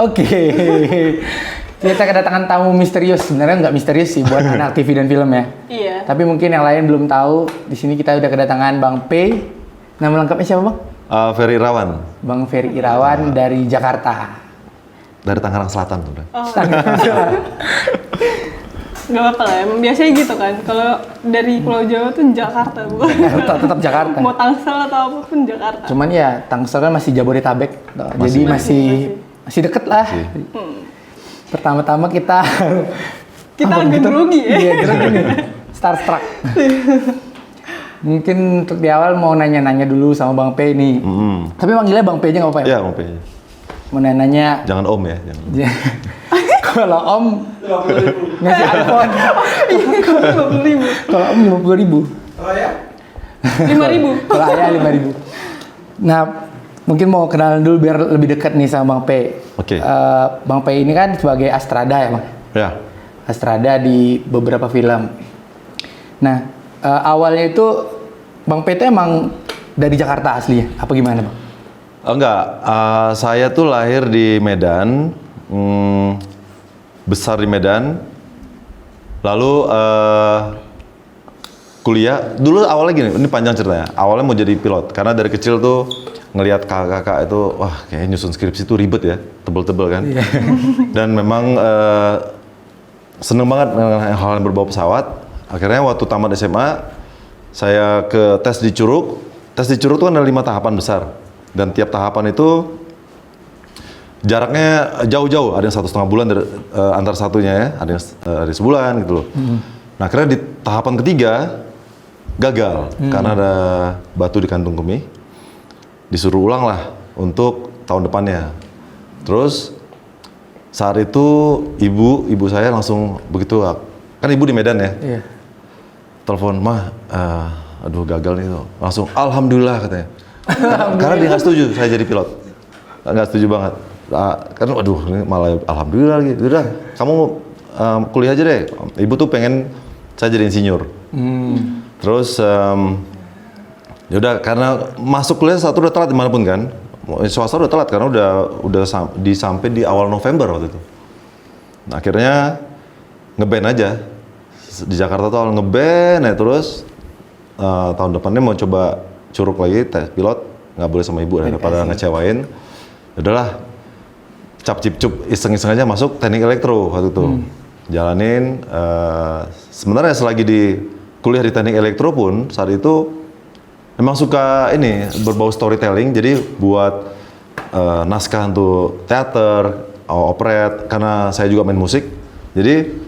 Oke. Kita kedatangan tamu misterius. Sebenarnya nggak misterius sih buat anak TV dan film ya. Iya. Tapi mungkin yang lain belum tahu. Di sini kita udah kedatangan Bang P. Nama lengkapnya siapa, Bang? Ferry Irawan. Bang Ferry Irawan dari Jakarta. Dari Tangerang Selatan udah. Oh. Gak apa-apa lah, emang biasanya gitu kan. Kalau dari Pulau Jawa tuh Jakarta, bukan? Tetap Jakarta. Mau Tangsel atau apapun Jakarta. Cuman ya Tangsel kan masih Jabodetabek. Jadi masih deket lah. Pertama-tama kita agak grogi ya. Iya, grogi nih. Starstruck. Mungkin untuk di awal mau nanya-nanya dulu sama Bang P nih. Tapi manggilnya Bang P aja nggak apa-apa ya? Iya, Bang P. Mau nanya. Jangan Om ya. Jangan. Kalau Om ngasih iPhone. Kalau 50.000. Kalau Om 50.000. Oh ya? 5.000. Kalau Ayah 5.000. Nah, mungkin mau kenalan dulu biar lebih dekat nih sama Bang P. Oke. Bang P ini kan sebagai Astrada ya, Bang? Ya. Astrada di beberapa film. Nah, awalnya itu Bang P itu emang dari Jakarta asli ya? Apa gimana, Bang? Enggak, saya tuh lahir di Medan, besar di Medan, lalu kuliah. Dulu awalnya gini, ini panjang ceritanya. Awalnya mau jadi pilot, karena dari kecil tuh ngelihat kakak-kakak itu, wah kayak nyusun skripsi itu ribet ya, tebel-tebel kan. Yeah. Dan memang seneng banget dengan hal yang berbau pesawat. Akhirnya waktu tamat SMA, saya ke tes di Curug. Tes di Curug itu kan ada 5 tahapan besar. Dan tiap tahapan itu jaraknya jauh-jauh. Ada yang 1,5 bulan dari, antar satunya ya, ada yang dari sebulan gitu loh. Nah akhirnya di tahapan ketiga gagal karena ada batu di kantung kemih. Disuruh ulang lah untuk tahun depannya. Terus saat itu ibu saya langsung begitu, kan ibu di Medan ya. Iya. Telepon, "Mah, aduh gagal nih." Langsung alhamdulillah katanya. Karena dia nggak setuju saya jadi pilot, nggak setuju banget. Kan waduh ini malah alhamdulillah lagi. Udah kamu kuliah aja deh. Ibu tuh pengen saya jadi insinyur. Terus yaudah karena masuk kuliah satu udah telat dimanapun kan. Swasta udah telat karena udah sampai di awal November waktu itu. Nah, akhirnya ngeband aja di Jakarta tuh awal ngeband ya, terus tahun depannya mau coba Curug lagi tes pilot, nggak boleh sama ibu daripada ngecewain. Udahlah cap cip cup iseng-iseng aja masuk teknik elektro waktu itu. Jalanin sebenarnya selagi di kuliah di teknik elektro pun saat itu memang suka ini berbau storytelling, jadi buat naskah untuk teater, operet, karena saya juga main musik. Jadi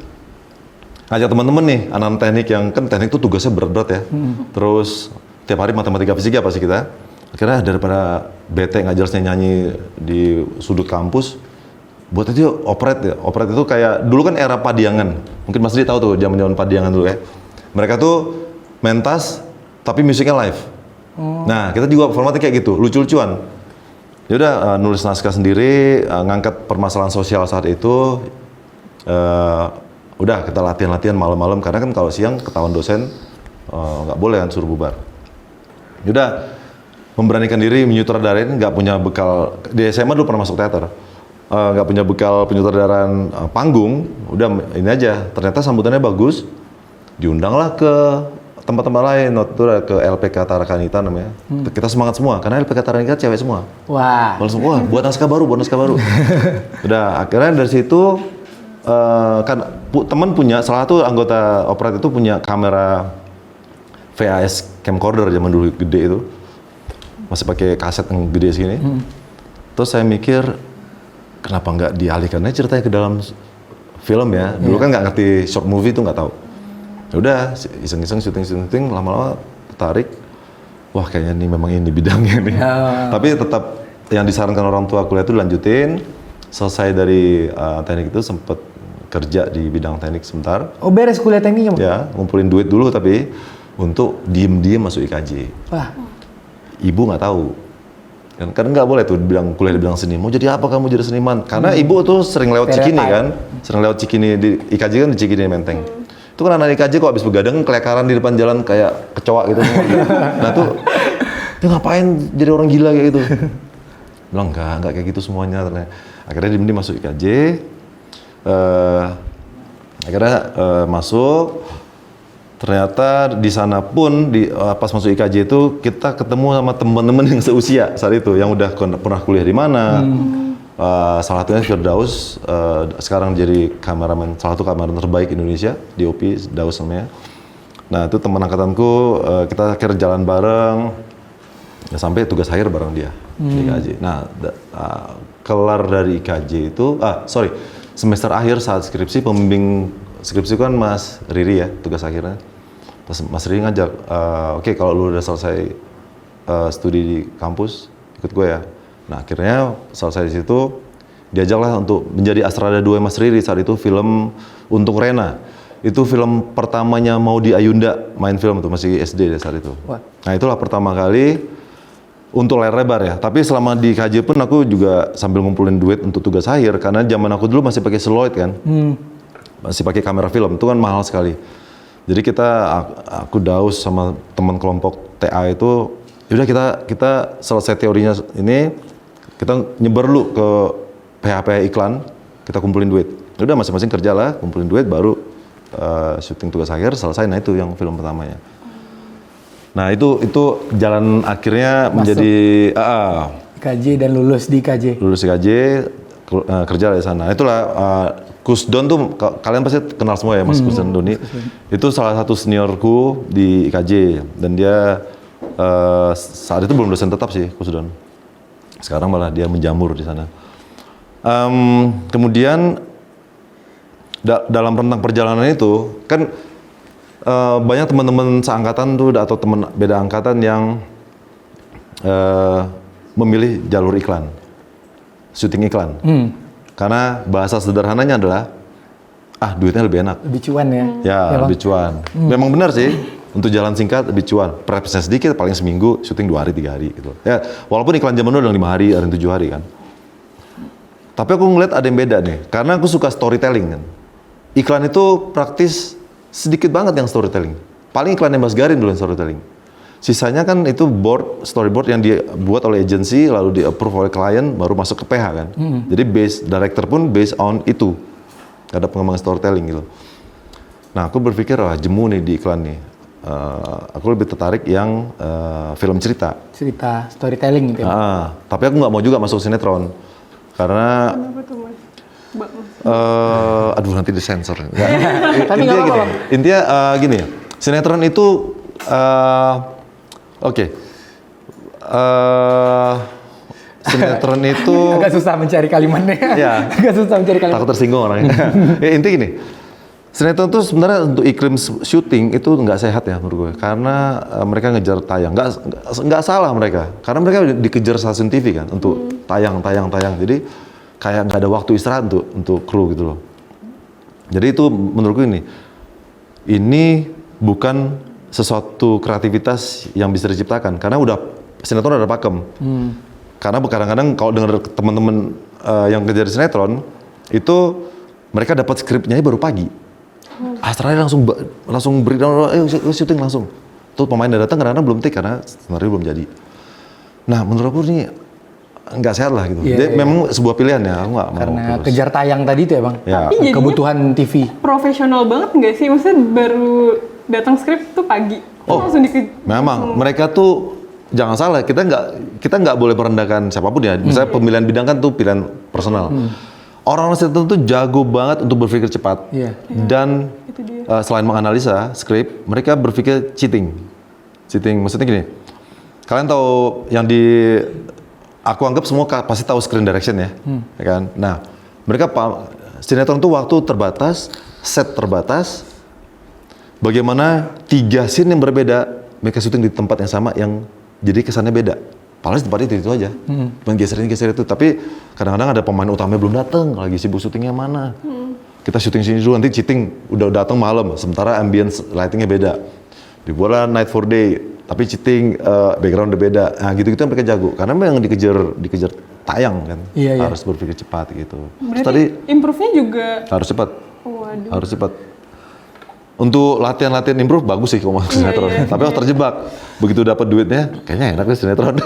ngajak teman-teman nih anak-anak teknik yang kan teknik itu tugasnya berat-berat ya. Terus tiap hari matematika fisika pasti kita. Akhirnya daripada bete nggak jelasnya nyanyi di sudut kampus, buat itu operet ya. Operet itu kayak dulu kan era Padiangan. Mungkin Mas Didi tahu tuh zaman-zaman Padiangan dulu ya. Mereka tuh mentas tapi musiknya live. Nah, kita juga formatnya kayak gitu, lucu-lucuan. Yaudah nulis naskah sendiri, ngangkat permasalahan sosial saat itu. Udah kita latihan-latihan malam-malam karena kan kalau siang ketahuan dosen nggak boleh kan suruh bubar. Yaudah memberanikan diri menyutradarain, nggak punya bekal di SMA dulu pernah masuk teater, nggak punya bekal penyutradaraan panggung. Udah ini aja, ternyata sambutannya bagus, diundanglah ke tempat-tempat lain, waktu itu ke LPK Tarakanita namanya. Kita semangat semua karena LPK Tarakanita cewek semua. Wah. Langsung wah buat naskah baru. Udah akhirnya dari situ kan teman punya salah satu anggota operet itu punya kamera VHS camcorder zaman dulu gede itu, masih pakai kaset yang gede segini. Terus saya mikir kenapa nggak dialihkan aja ceritanya ke dalam film ya. Dulu kan nggak ngerti short movie itu nggak tahu. Udah iseng-iseng syuting lama-lama tertarik. Wah kayaknya ini memang ini bidangnya nih. Tapi tetap yang disarankan orang tua kuliah itu lanjutin. Selesai dari teknik itu sempet kerja di bidang teknik sebentar. Oh beres kuliah tekniknya? Ya, ngumpulin duit dulu tapi untuk diem-diem masuk IKJ. Wah. Ibu nggak tahu. Kan nggak boleh tuh kuliah di bidang seni. Mau jadi apa kamu jadi seniman? Karena ibu tuh sering lewat Cikini kan. Sering lewat Cikini di IKJ kan di Cikini Menteng. Itu kan anak IKJ kok habis begadang kelekaran di depan jalan kayak kecoa gitu. Nah tuh, dia ngapain jadi orang gila kayak gitu? Bilang enggak kayak gitu semuanya ternyata. Akhirnya Dimdi masuk IKJ. Akhirnya masuk. Ternyata di sana pun pas masuk IKJ itu kita ketemu sama teman-teman yang seusia saat itu, yang udah pernah kuliah di mana. Salah satunya Firdaus, sekarang jadi salah satu kameramen terbaik Indonesia, DOP Daus namanya. Nah itu teman angkatanku, kita akhirnya jalan bareng, ya, sampai tugas akhir bareng dia di IKJ. Nah kelar dari IKJ itu, semester akhir saat skripsi, pembimbing skripsi kan Mas Riri ya, tugas akhirnya. Terus Mas Riri ngajak, oke, kalau lu udah selesai studi di kampus, ikut gue ya. Nah akhirnya selesai di situ, diajaklah untuk menjadi Astrada 2 Mas Riri saat itu film Untung Rena. Itu film pertamanya Maudy Ayunda main film tuh, masih SD deh saat itu. Wah. Nah itulah pertama kali untuk layar lebar ya. Tapi selama di KJ pun aku juga sambil ngumpulin duit untuk tugas akhir, karena zaman aku dulu masih pakai Celuloid kan. Masih pakai kamera film, itu kan mahal sekali. Jadi aku Daus sama teman kelompok TA itu, yaudah kita selesai teorinya ini, kita nyebar lu ke PH iklan, kita kumpulin duit. Udah masing-masing kerja lah, kumpulin duit, baru syuting tugas akhir selesai. Nah itu yang film pertamanya. Nah itu jalan akhirnya masuk menjadi IKJ dan lulus di IKJ. Lulus IKJ, kerja di sana. Itulah Kusdon tuh kalian pasti kenal semua ya Mas Kusdon Doni. Itu salah satu seniorku di IKJ dan dia saat itu belum dosen tetap sih Kusdon. Sekarang malah dia menjamur di sana. Kemudian dalam rentang perjalanan itu kan banyak teman-teman seangkatan tuh atau teman beda angkatan yang memilih jalur iklan, syuting iklan. Karena bahasa sederhananya adalah, duitnya lebih enak. Lebih cuan ya? Ya, lebih cuan. Memang benar sih, untuk jalan singkat lebih cuan. Prepnya sedikit, paling seminggu, syuting 2 hari, 3 hari gitu. Ya, walaupun iklan zaman dulu ada 5 hari, ada 7 hari kan. Tapi aku ngeliat ada yang beda nih, karena aku suka storytelling kan. Iklan itu praktis sedikit banget yang storytelling. Paling iklannya Mas Garin dulu yang storytelling. Sisanya kan itu storyboard yang dibuat oleh agency, lalu di-approve oleh klien, baru masuk ke PH kan. Jadi director pun based on itu. Ada pengembangan storytelling gitu. Nah aku berpikir, jemu nih di iklan nih. Aku lebih tertarik yang film cerita. Cerita, storytelling gitu ya? Tapi aku nggak mau juga masuk sinetron. Karena... Kenapa tuh Mas? aduh nanti disensor. Tapi nggak apa-apa. Intinya gini, sinetron itu... sinetron itu agak susah mencari kalimatnya. Ya. Agak susah mencari kalimat. Takut tersinggung orangnya. Intinya gini, sinetron itu sebenarnya untuk iklim syuting itu nggak sehat ya menurut gue, karena mereka ngejar tayang. Nggak salah mereka, karena mereka dikejar stasiun TV kan untuk tayang. Jadi kayak nggak ada waktu istirahat untuk kru gitu loh. Jadi itu menurutku ini bukan sesuatu kreativitas yang bisa diciptakan, karena sinetron udah pakem. Karena kadang-kadang kalau dengar teman-teman yang kerja di sinetron itu mereka dapat skripnya baru pagi. Astralnya langsung breakdown, syuting langsung. Tuh pemain udah datang kadang-kadang belum take karena skenario belum jadi. Nah menurut aku ini nggak sehat lah gitu. Memang sebuah pilihan ya, aku nggak mau. Karena kejar tayang tadi itu ya Bang. Ya. Tapi Kebutuhan TV. Profesional banget nggak sih? Maksudnya baru datang skrip tuh pagi, langsung memang mereka tuh jangan salah, kita nggak boleh merendahkan siapapun ya. Misalnya pemilihan bidang kan tuh pilihan personal. Orang-orang sinetron tuh jago banget untuk berpikir cepat. Dan selain menganalisa skrip, mereka berpikir cheating. Maksudnya gini, kalian tahu yang aku anggap semua pasti tahu screen direction ya, ya kan? Nah, mereka sinetron tuh waktu terbatas, set terbatas. Bagaimana 3 scene yang berbeda, mereka syuting di tempat yang sama yang jadi kesannya beda. Padahal tempatnya itu aja, geser itu. Tapi kadang-kadang ada pemain utamanya belum datang, lagi sibuk syutingnya mana. Kita syuting sini dulu, nanti cheating udah datang malam, sementara ambience lightingnya beda. Dibuatlah night for day, tapi cheating background udah beda. Nah gitu-gitu yang mereka jago, karena memang dikejar tayang kan, harus berpikir cepat gitu. Berarti tadi improve-nya juga harus cepat. Waduh. Harus cepat. Untuk latihan improve bagus sih kalau masuk sinetron. Tapi harus terjebak. Begitu dapat duitnya, kayaknya enak deh sinetron.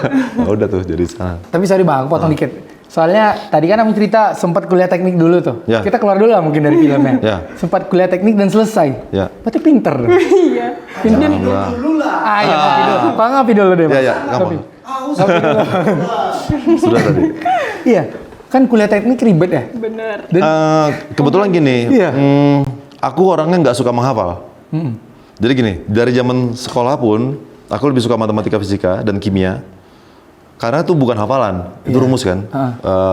Udah tuh jadi sana. Tapi sorry Bang, aku potong dikit. Soalnya tadi kan kamu cerita sempat kuliah teknik dulu tuh. Ya. Kita keluar dulu lah mungkin dari filmnya. Ya. Sempat kuliah teknik dan selesai. Ya. Berarti pinter dong. Iya. Pinter. Iya, ngopi dulu. Pak ngopi dulu deh, Mas. Ya, Ngopi. gampang. Ngopi dulu. Sudah tadi. Iya, kan kuliah teknik ribet ya. Bener. Dan Kebetulan gini, Iya. aku orangnya nggak suka menghafal. Jadi gini, dari zaman sekolah pun, aku lebih suka matematika, fisika, dan kimia. Karena itu bukan hafalan, itu rumus kan,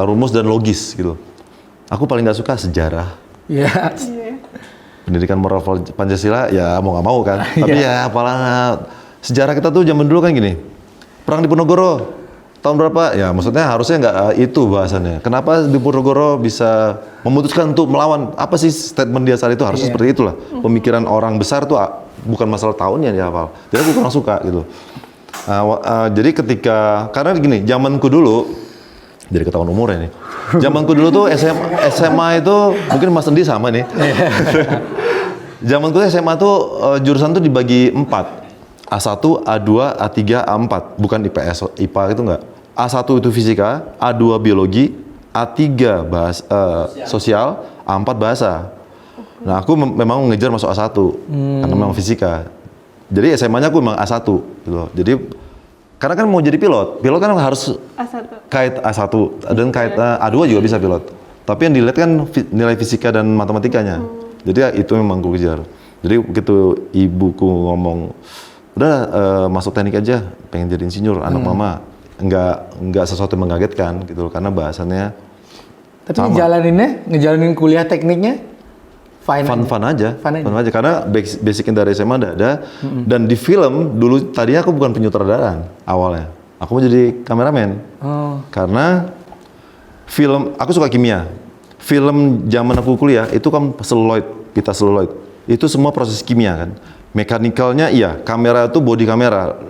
rumus dan logis gitu. Aku paling nggak suka sejarah, Iya. Iya. pendidikan moral Pancasila, ya mau nggak mau kan. Tapi ya apalah, sejarah kita tuh zaman dulu kan gini, perang di Ponorogo, tahun berapa? Ya maksudnya harusnya nggak itu bahasannya. Kenapa di Ponorogo bisa memutuskan untuk melawan? Apa sih statement dia saat itu? Harusnya seperti itulah. Pemikiran orang besar tuh bukan masalah tahunnya dia hafal. Jadi aku kurang suka gitu. Jadi karena gini, zamanku dulu, jadi ketahuan umurnya nih. Zamanku dulu tuh SMA itu, mungkin Mas Endi sama nih. Zamanku SMA tuh jurusan tuh dibagi 4. A1, A2, A3, A4. Bukan IPS, IPA itu enggak. A1 itu fisika, A2 biologi, A3 sosial, A4 bahasa. Nah, aku memang ngejar masuk A1 karena memang fisika. Jadi SMA-nya aku memang A1 gitu. Jadi karena kan mau jadi pilot kan harus A1. kait A1 dan kait A2 juga bisa pilot. Tapi yang dilihat kan nilai fisika dan matematikanya. Jadi ya, itu memang gue kejar. Jadi begitu ibuku ngomong, udah masuk teknik aja, pengen jadi insinyur, anak mama. Enggak sesuatu yang mengagetkan gitu karena bahasannya Tapi sama. ngejalanin kuliah tekniknya Fun aja. Fun aja. Karena basicnya dari SMA ada. Dan di film dulu tadinya aku bukan penyutradaraan awalnya. Aku mau jadi kameramen. Oh. Karena film, aku suka kimia. Film zaman aku kuliah itu kan pita seluloid. Itu semua proses kimia kan. Mekanikalnya iya, kamera itu body kamera.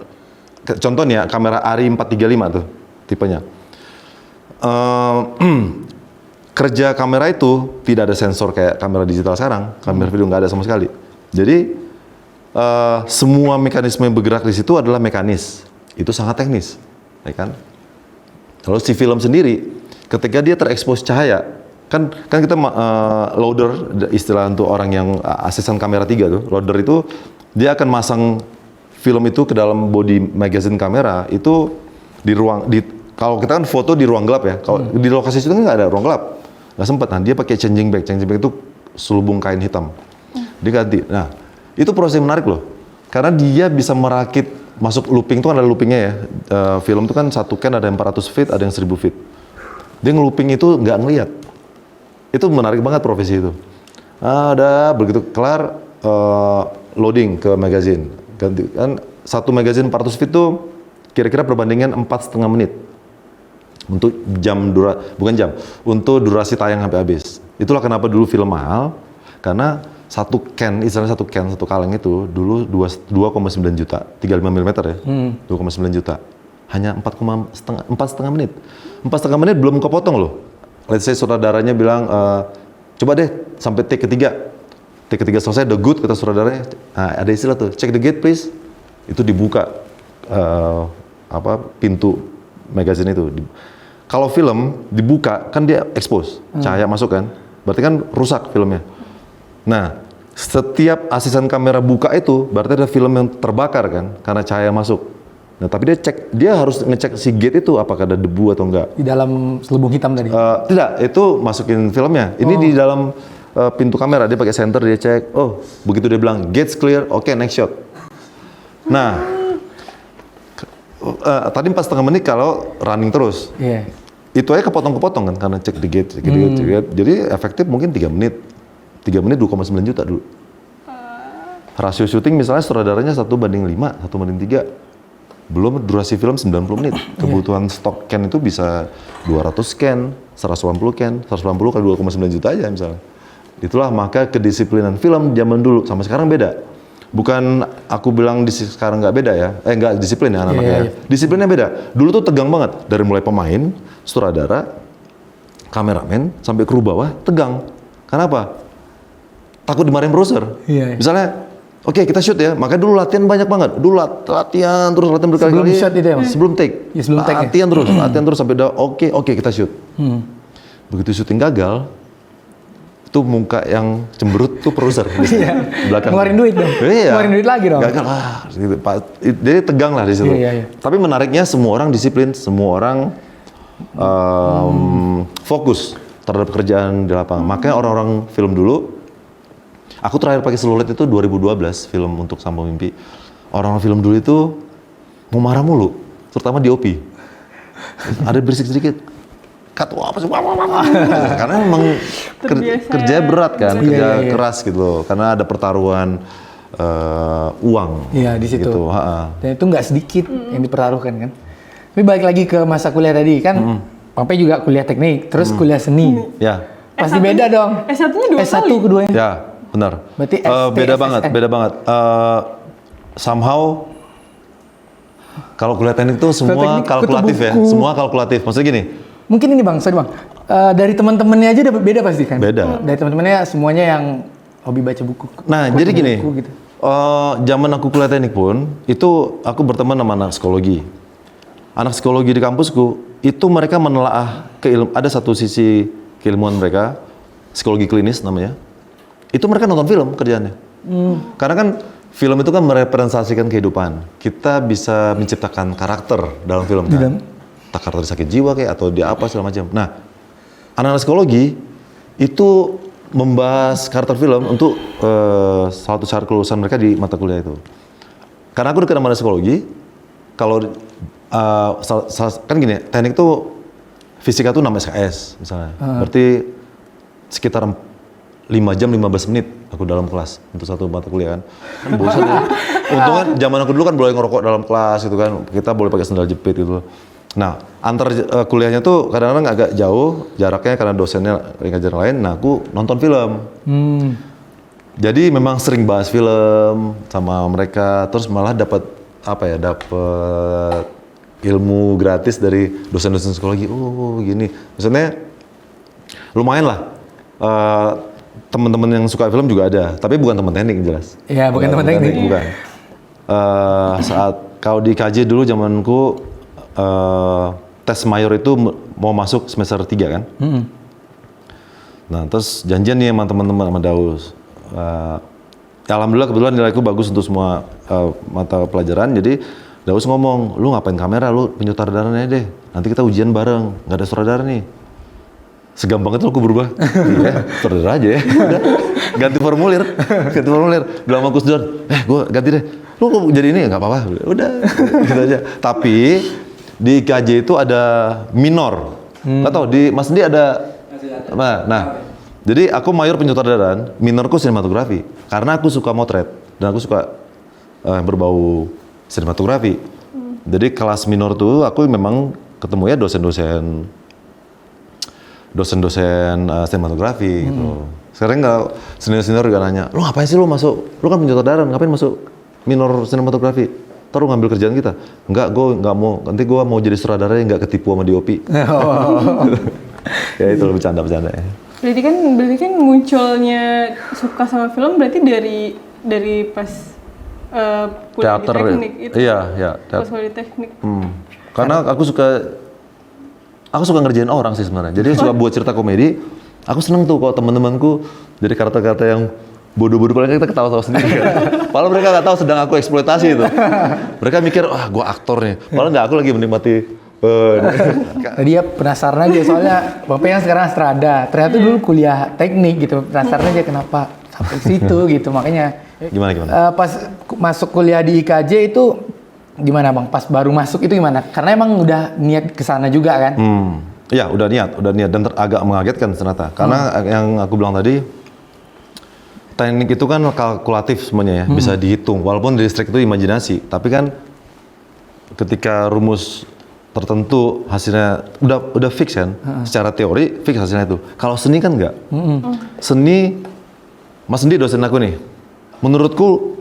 Contohnya kamera ARRI 435 tuh tipenya. Kerja kamera itu tidak ada sensor kayak kamera digital sekarang, kamera video nggak ada sama sekali. Jadi semua mekanisme yang bergerak di situ adalah mekanis, itu sangat teknis, ya kan? Kalau si film sendiri, ketika dia terekspos cahaya, kan kita loader, istilah untuk orang yang asisten kamera 3 tuh, loader itu dia akan masang film itu ke dalam body magazine kamera itu kalau kita kan foto di ruang gelap ya, kalau di lokasi itu kan nggak ada ruang gelap. Nggak sempat, nah dia pakai changing bag itu selubung kain hitam, diganti. Nah itu proses yang menarik loh, karena dia bisa merakit masuk looping, itu kan ada loopingnya ya. Film itu kan satu can ada yang 400 feet, ada yang 1000 feet. Dia ngelooping itu nggak ngelihat, itu menarik banget profesi itu. Ada begitu kelar loading ke magazine, ganti kan satu magazine 400 feet itu kira-kira perbandingan 4,5 menit. Untuk untuk durasi tayang sampai habis. Itulah kenapa dulu film mahal, karena satu kaleng itu dulu 2,9 juta, 35 mm ya, 2,9 juta. Hanya 4,5 menit. 4,5 menit belum kepotong loh. Let's say saudaranya bilang, coba deh sampai take ketiga. Take ketiga selesai, the good, kata saudaranya. Nah, ada istilah tuh, check the gate please. Itu dibuka, pintu magazine itu. Kalau film dibuka kan dia expose, cahaya masuk kan, berarti kan rusak filmnya. Nah, setiap asisten kamera buka itu berarti ada film yang terbakar kan, karena cahaya masuk. Nah, tapi dia harus ngecek si gate itu apakah ada debu atau enggak. Di dalam selubung hitam tadi? Tidak, itu masukin filmnya. Ini di dalam pintu kamera, dia pakai senter, dia cek. Oh, begitu dia bilang gates clear, oke, next shot. Nah, tadi 4,5 menit kalau running terus. Iya. Itu aja kepotong-kepotong kan karena cek di gate. Jadi efektif mungkin 3 menit. 3 menit 2,9 juta dulu. Rasio syuting misalnya sutradaranya 1:5, 1:3. Belum durasi film 90 menit. Kebutuhan stok can itu bisa 200 can, 180 can, 180 kali 2,9 juta aja misalnya. Itulah maka kedisiplinan film zaman dulu sama sekarang beda. Bukan aku bilang sekarang nggak beda ya, nggak disiplin ya anak-anaknya. Iya. Disiplinnya beda. Dulu tuh tegang banget, dari mulai pemain, sutradara, kameramen, sampai kru bawah, tegang. Kenapa? Takut dimarahin produser. Iya. Misalnya, Oke, kita shoot ya. Makanya dulu latihan banyak banget. Dulu latihan terus latihan berkali-kali. Sebelum shot itu ya, Mas? Sebelum take. Ya, sebelum take ya? Latihan terus sampai udah oke kita shoot. Begitu syuting gagal, itu muka yang cemberut tuh produser di belakang. Ngeluarin duit dong. Iya. Ngeluarin duit lagi dong. Gagal gitu. Jadi tegang lah di situ. Iya. Tapi menariknya semua orang disiplin, semua orang fokus terhadap pekerjaan di lapangan. Makanya orang-orang film dulu, aku terakhir pakai selulet itu 2012 film untuk Sampo Mimpi. Orang-orang film dulu itu mau marah mulu, terutama di OP. Ada berisik sedikit. Cut apa sih? Karena memang kerjanya berat kan, kerja keras gitu. Karena ada pertaruhan uang. Iya, di situ. Gitu. Dan itu nggak sedikit yang dipertaruhkan kan. Tapi balik lagi ke masa kuliah tadi kan, Pampe juga kuliah teknik, terus kuliah seni. Ya. Pasti beda dong. S1-nya 2 S1 kali. keduanya. Ya, benar. Berarti beda ST, banget, SSN. beda banget. Somehow kalau kuliah teknik tuh semua teknik, kalkulatif kutu ya, buku. semua kalkulatif. Maksudnya gini, Mungkin ini Bang, sorry Bang. Dari teman-temannya aja udah beda pasti kan? Beda. Dari teman-temannya semuanya yang hobi baca buku. nah kutu jadi gini, buku gitu. zaman aku kuliah teknik pun, itu aku berteman sama anak psikologi. Anak psikologi di kampusku, itu mereka menelaah ada satu sisi keilmuan mereka, psikologi klinis namanya. Itu mereka nonton film kerjaannya. Karena kan film itu kan merepresentasikan kehidupan. Kita bisa menciptakan karakter dalam film kan. Tak karakter sakit jiwa kayak atau dia apa segala macam. Nah, anak-anak psikologi itu membahas karakter film untuk salah satu syarat kelulusan mereka di mata kuliah itu. Karena aku dekat sama anak psikologi, kalau kan gini, teknik itu fisika tuh 6 SKS misalnya. Berarti sekitar 5 jam 15 menit aku dalam kelas untuk satu mata kuliah kan. Bosan ya. Untungnya zaman aku dulu kan boleh ngerokok dalam kelas gitu kan. Kita boleh pakai sendal jepit gitu. Nah, antar kuliahnya tuh kadang-kadang agak jauh jaraknya karena dosennya ngajar lain. Nah, aku nonton film. Jadi memang sering bahas film sama mereka, terus malah dapat dapat ilmu gratis dari dosen-dosen psikologi. Oh, gini. Maksudnya lumayan lah. Teman-teman yang suka film juga ada, tapi bukan teman teknik jelas. Iya, bukan teman teknik. Bukan. Saat kau di KJ dulu zamanku tes mayor itu mau masuk semester 3 kan. Nah, terus janjian nih sama teman-teman sama Daus. Alhamdulillah kebetulan nilaiku bagus untuk semua mata pelajaran. Jadi Daus ngomong, lu ngapain kamera, lu penyutradaranya deh. Nanti kita ujian bareng, nggak ada sutradara nih. Segampang itu aku berubah. Iya, sutradara aja ya. Udah, ganti formulir. Bilang sama Gus Dur, gue ganti deh. Lu kok jadi ini? Nggak apa-apa. Udah, gitu aja. Tapi di IKJ itu ada minor. Nggak tahu, di Mas Dendi ada. Nah, jadi aku mayor penyutradaraan, minorku sinematografi. Karena aku suka motret dan aku suka berbau sinematografi. Jadi kelas minor tuh aku memang ketemu ya dosen-dosen sinematografi gitu. Sekarang nggak senior juga nanya, lu ngapain sih lu masuk? Lu kan penyutradaraan, ngapain masuk minor sinematografi? Ntar lu ngambil kerjaan kita? Enggak, gue nggak mau. Nanti gue mau jadi sutradara yang nggak ketipu sama DOP. Ya itu bercanda ya. Berarti kan munculnya suka sama film berarti dari pas kuliah Teater, di teknik itu. iya, Pas kuliah di teknik. Karena aku suka ngerjain orang sih sebenarnya. Jadi suka buat cerita komedi. Aku seneng tuh kalau teman-temanku jadi karakter-karakter yang bodoh-bodoh, paling kita ketawa-tawa sendiri kan. Padahal mereka nggak tahu sedang aku eksploitasi itu. Mereka mikir, gue aktor nih. Padahal nggak, aku lagi menikmati. Tadi ya penasaran aja soalnya Bapak yang sekarang Strada. Ternyata dulu kuliah teknik gitu. Penasaran aja kenapa sampai situ gitu. Makanya Gimana? pas masuk kuliah di IKJ itu gimana Bang? Pas baru masuk itu gimana? Karena emang udah niat ke sana juga kan? Iya, udah niat dan agak mengagetkan ternyata. Karena yang aku bilang tadi, teknik itu kan kalkulatif semuanya ya, bisa dihitung. Walaupun di listrik itu imajinasi, tapi kan ketika rumus tertentu hasilnya udah fix kan, secara teori fix hasilnya itu. Kalau seni kan enggak. Seni, Mas Dendi dosen aku nih, menurutku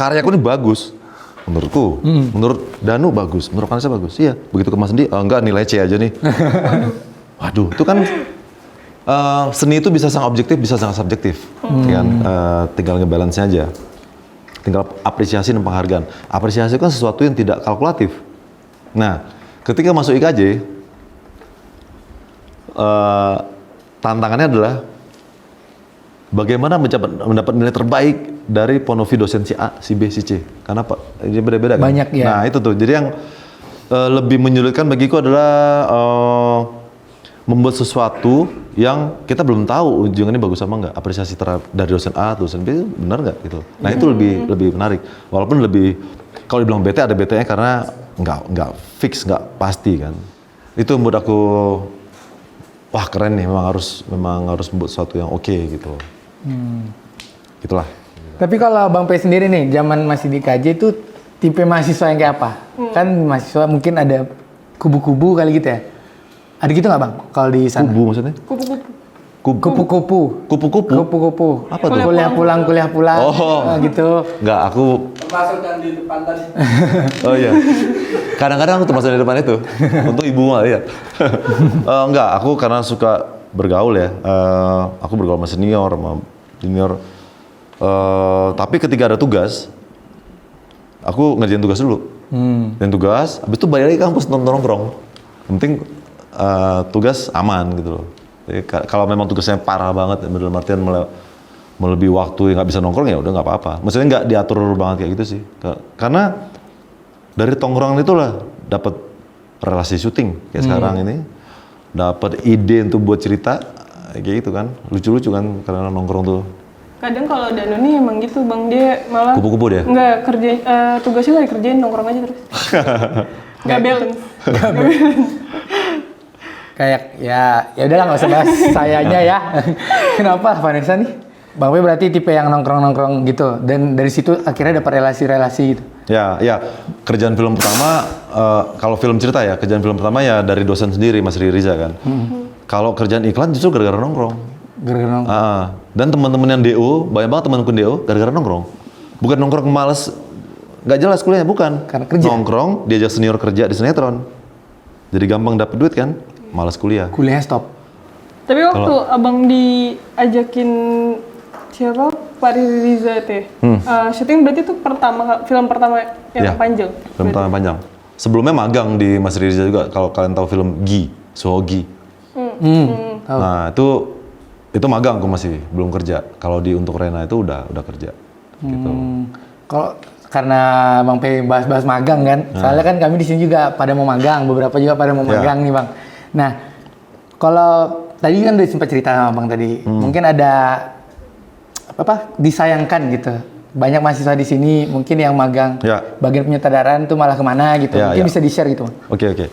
karyaku ini bagus. Menurutku, menurut Danu bagus, menurut Vanessa bagus. Iya, begitu ke Mas Dendi, enggak nilai C aja nih. Waduh, itu kan seni itu bisa sangat objektif, bisa sangat subjektif. Kan tinggal ngebalance aja. tinggal apresiasi dan penghargaan. Apresiasi kan sesuatu yang tidak kalkulatif. Nah, ketika masuk IKJ, tantangannya adalah bagaimana mendapat nilai terbaik dari Ponovi dosen si A, si B, si C. Karena ini beda-beda kan? Banyak ya. Nah itu tuh, jadi yang lebih menyulitkan bagiku adalah membuat sesuatu yang kita belum tahu ujungnya bagus apa enggak. Apresiasi dari dosen A, dosen B benar nggak gitu. Nah itu lebih menarik. Walaupun kalau dibilang bete ada BT-nya karena nggak fix, nggak pasti kan. Itu yang membuat aku wah keren nih, memang harus membuat sesuatu yang oke gitu. Gitulah. Tapi kalau Bang P sendiri nih, zaman masih di KJ itu tipe mahasiswa yang kayak apa? Kan mahasiswa mungkin ada kubu-kubu kali gitu ya? Ada gitu nggak Bang kalau di sana? Kubu maksudnya? Kupu-kupu. Kupu-kupu. Kupu-kupu? Kupu-kupu. Apa tuh? Kuliah pulang. Oh. Gitu. Enggak, aku Termasuk yang di depan tadi. oh iya. Kadang-kadang aku termasuk di depan itu. Untuk ibu mah lihat. Enggak, aku karena suka bergaul ya. Aku bergaul sama senior, sama junior. Tapi ketika ada tugas, aku ngerjain tugas dulu. Dan tugas, habis itu balik lagi ke kampus nongkrong. Yang penting tugas aman gitu loh. Jadi, kalau memang tugasnya parah banget, dalam artian melebihi waktu yang nggak bisa nongkrong ya udah nggak apa-apa. Maksudnya nggak diatur banget kayak gitu sih. Karena dari tongkrongan itulah dapat relasi syuting kayak sekarang ini, dapat ide untuk buat cerita kayak gitu kan, lucu-lucu kan karena nongkrong tuh. Kadang kalau Danoni emang gitu Bang, dia malah Kupu-kupu dia? Nggak kerjain, tugasnya nggak dikerjain, nongkrong aja terus. Nggak balance. Kayak ya udahlah nggak usah bahas sayanya ya. Kenapa Vanessa nih? Bang P berarti tipe yang nongkrong gitu dan dari situ akhirnya dapat relasi-relasi gitu. Ya, kerjaan film pertama, kalau film cerita ya, kerjaan film pertama ya dari dosen sendiri, Mas Riza kan. Kalau kerjaan iklan justru gara-gara nongkrong. Gara-gara nongkrong. Dan teman-teman yang DO, banyak banget temanku DO, gara-gara nongkrong. Bukan nongkrong males, nggak jelas kuliahnya, bukan. Karena kerja. Nongkrong, diajak senior kerja di sinetron. Jadi gampang dapet duit kan, malas kuliah. Kuliahnya stop. Tapi waktu abang diajakin siapa? Pak Riza teh. Syuting berarti itu film pertama yang panjang. Film pertama panjang. Sebelumnya magang di Mas Riza juga. Kalau kalian tahu film Gi, Sohogi. Tahu. Nah itu magang aku masih belum kerja. Kalau di Untuk Rena itu udah kerja. Gitu. Kalau karena Bang P bahas-bahas magang kan, soalnya kan kami di sini juga pada mau magang, beberapa juga pada mau magang nih Bang. Nah, kalau tadi kan udah sempat cerita sama Bang tadi, mungkin ada disayangkan gitu. Banyak mahasiswa di sini mungkin yang magang bagian penyutradaraan tuh malah kemana gitu. Mungkin bisa di-share gitu, Bang. Oke.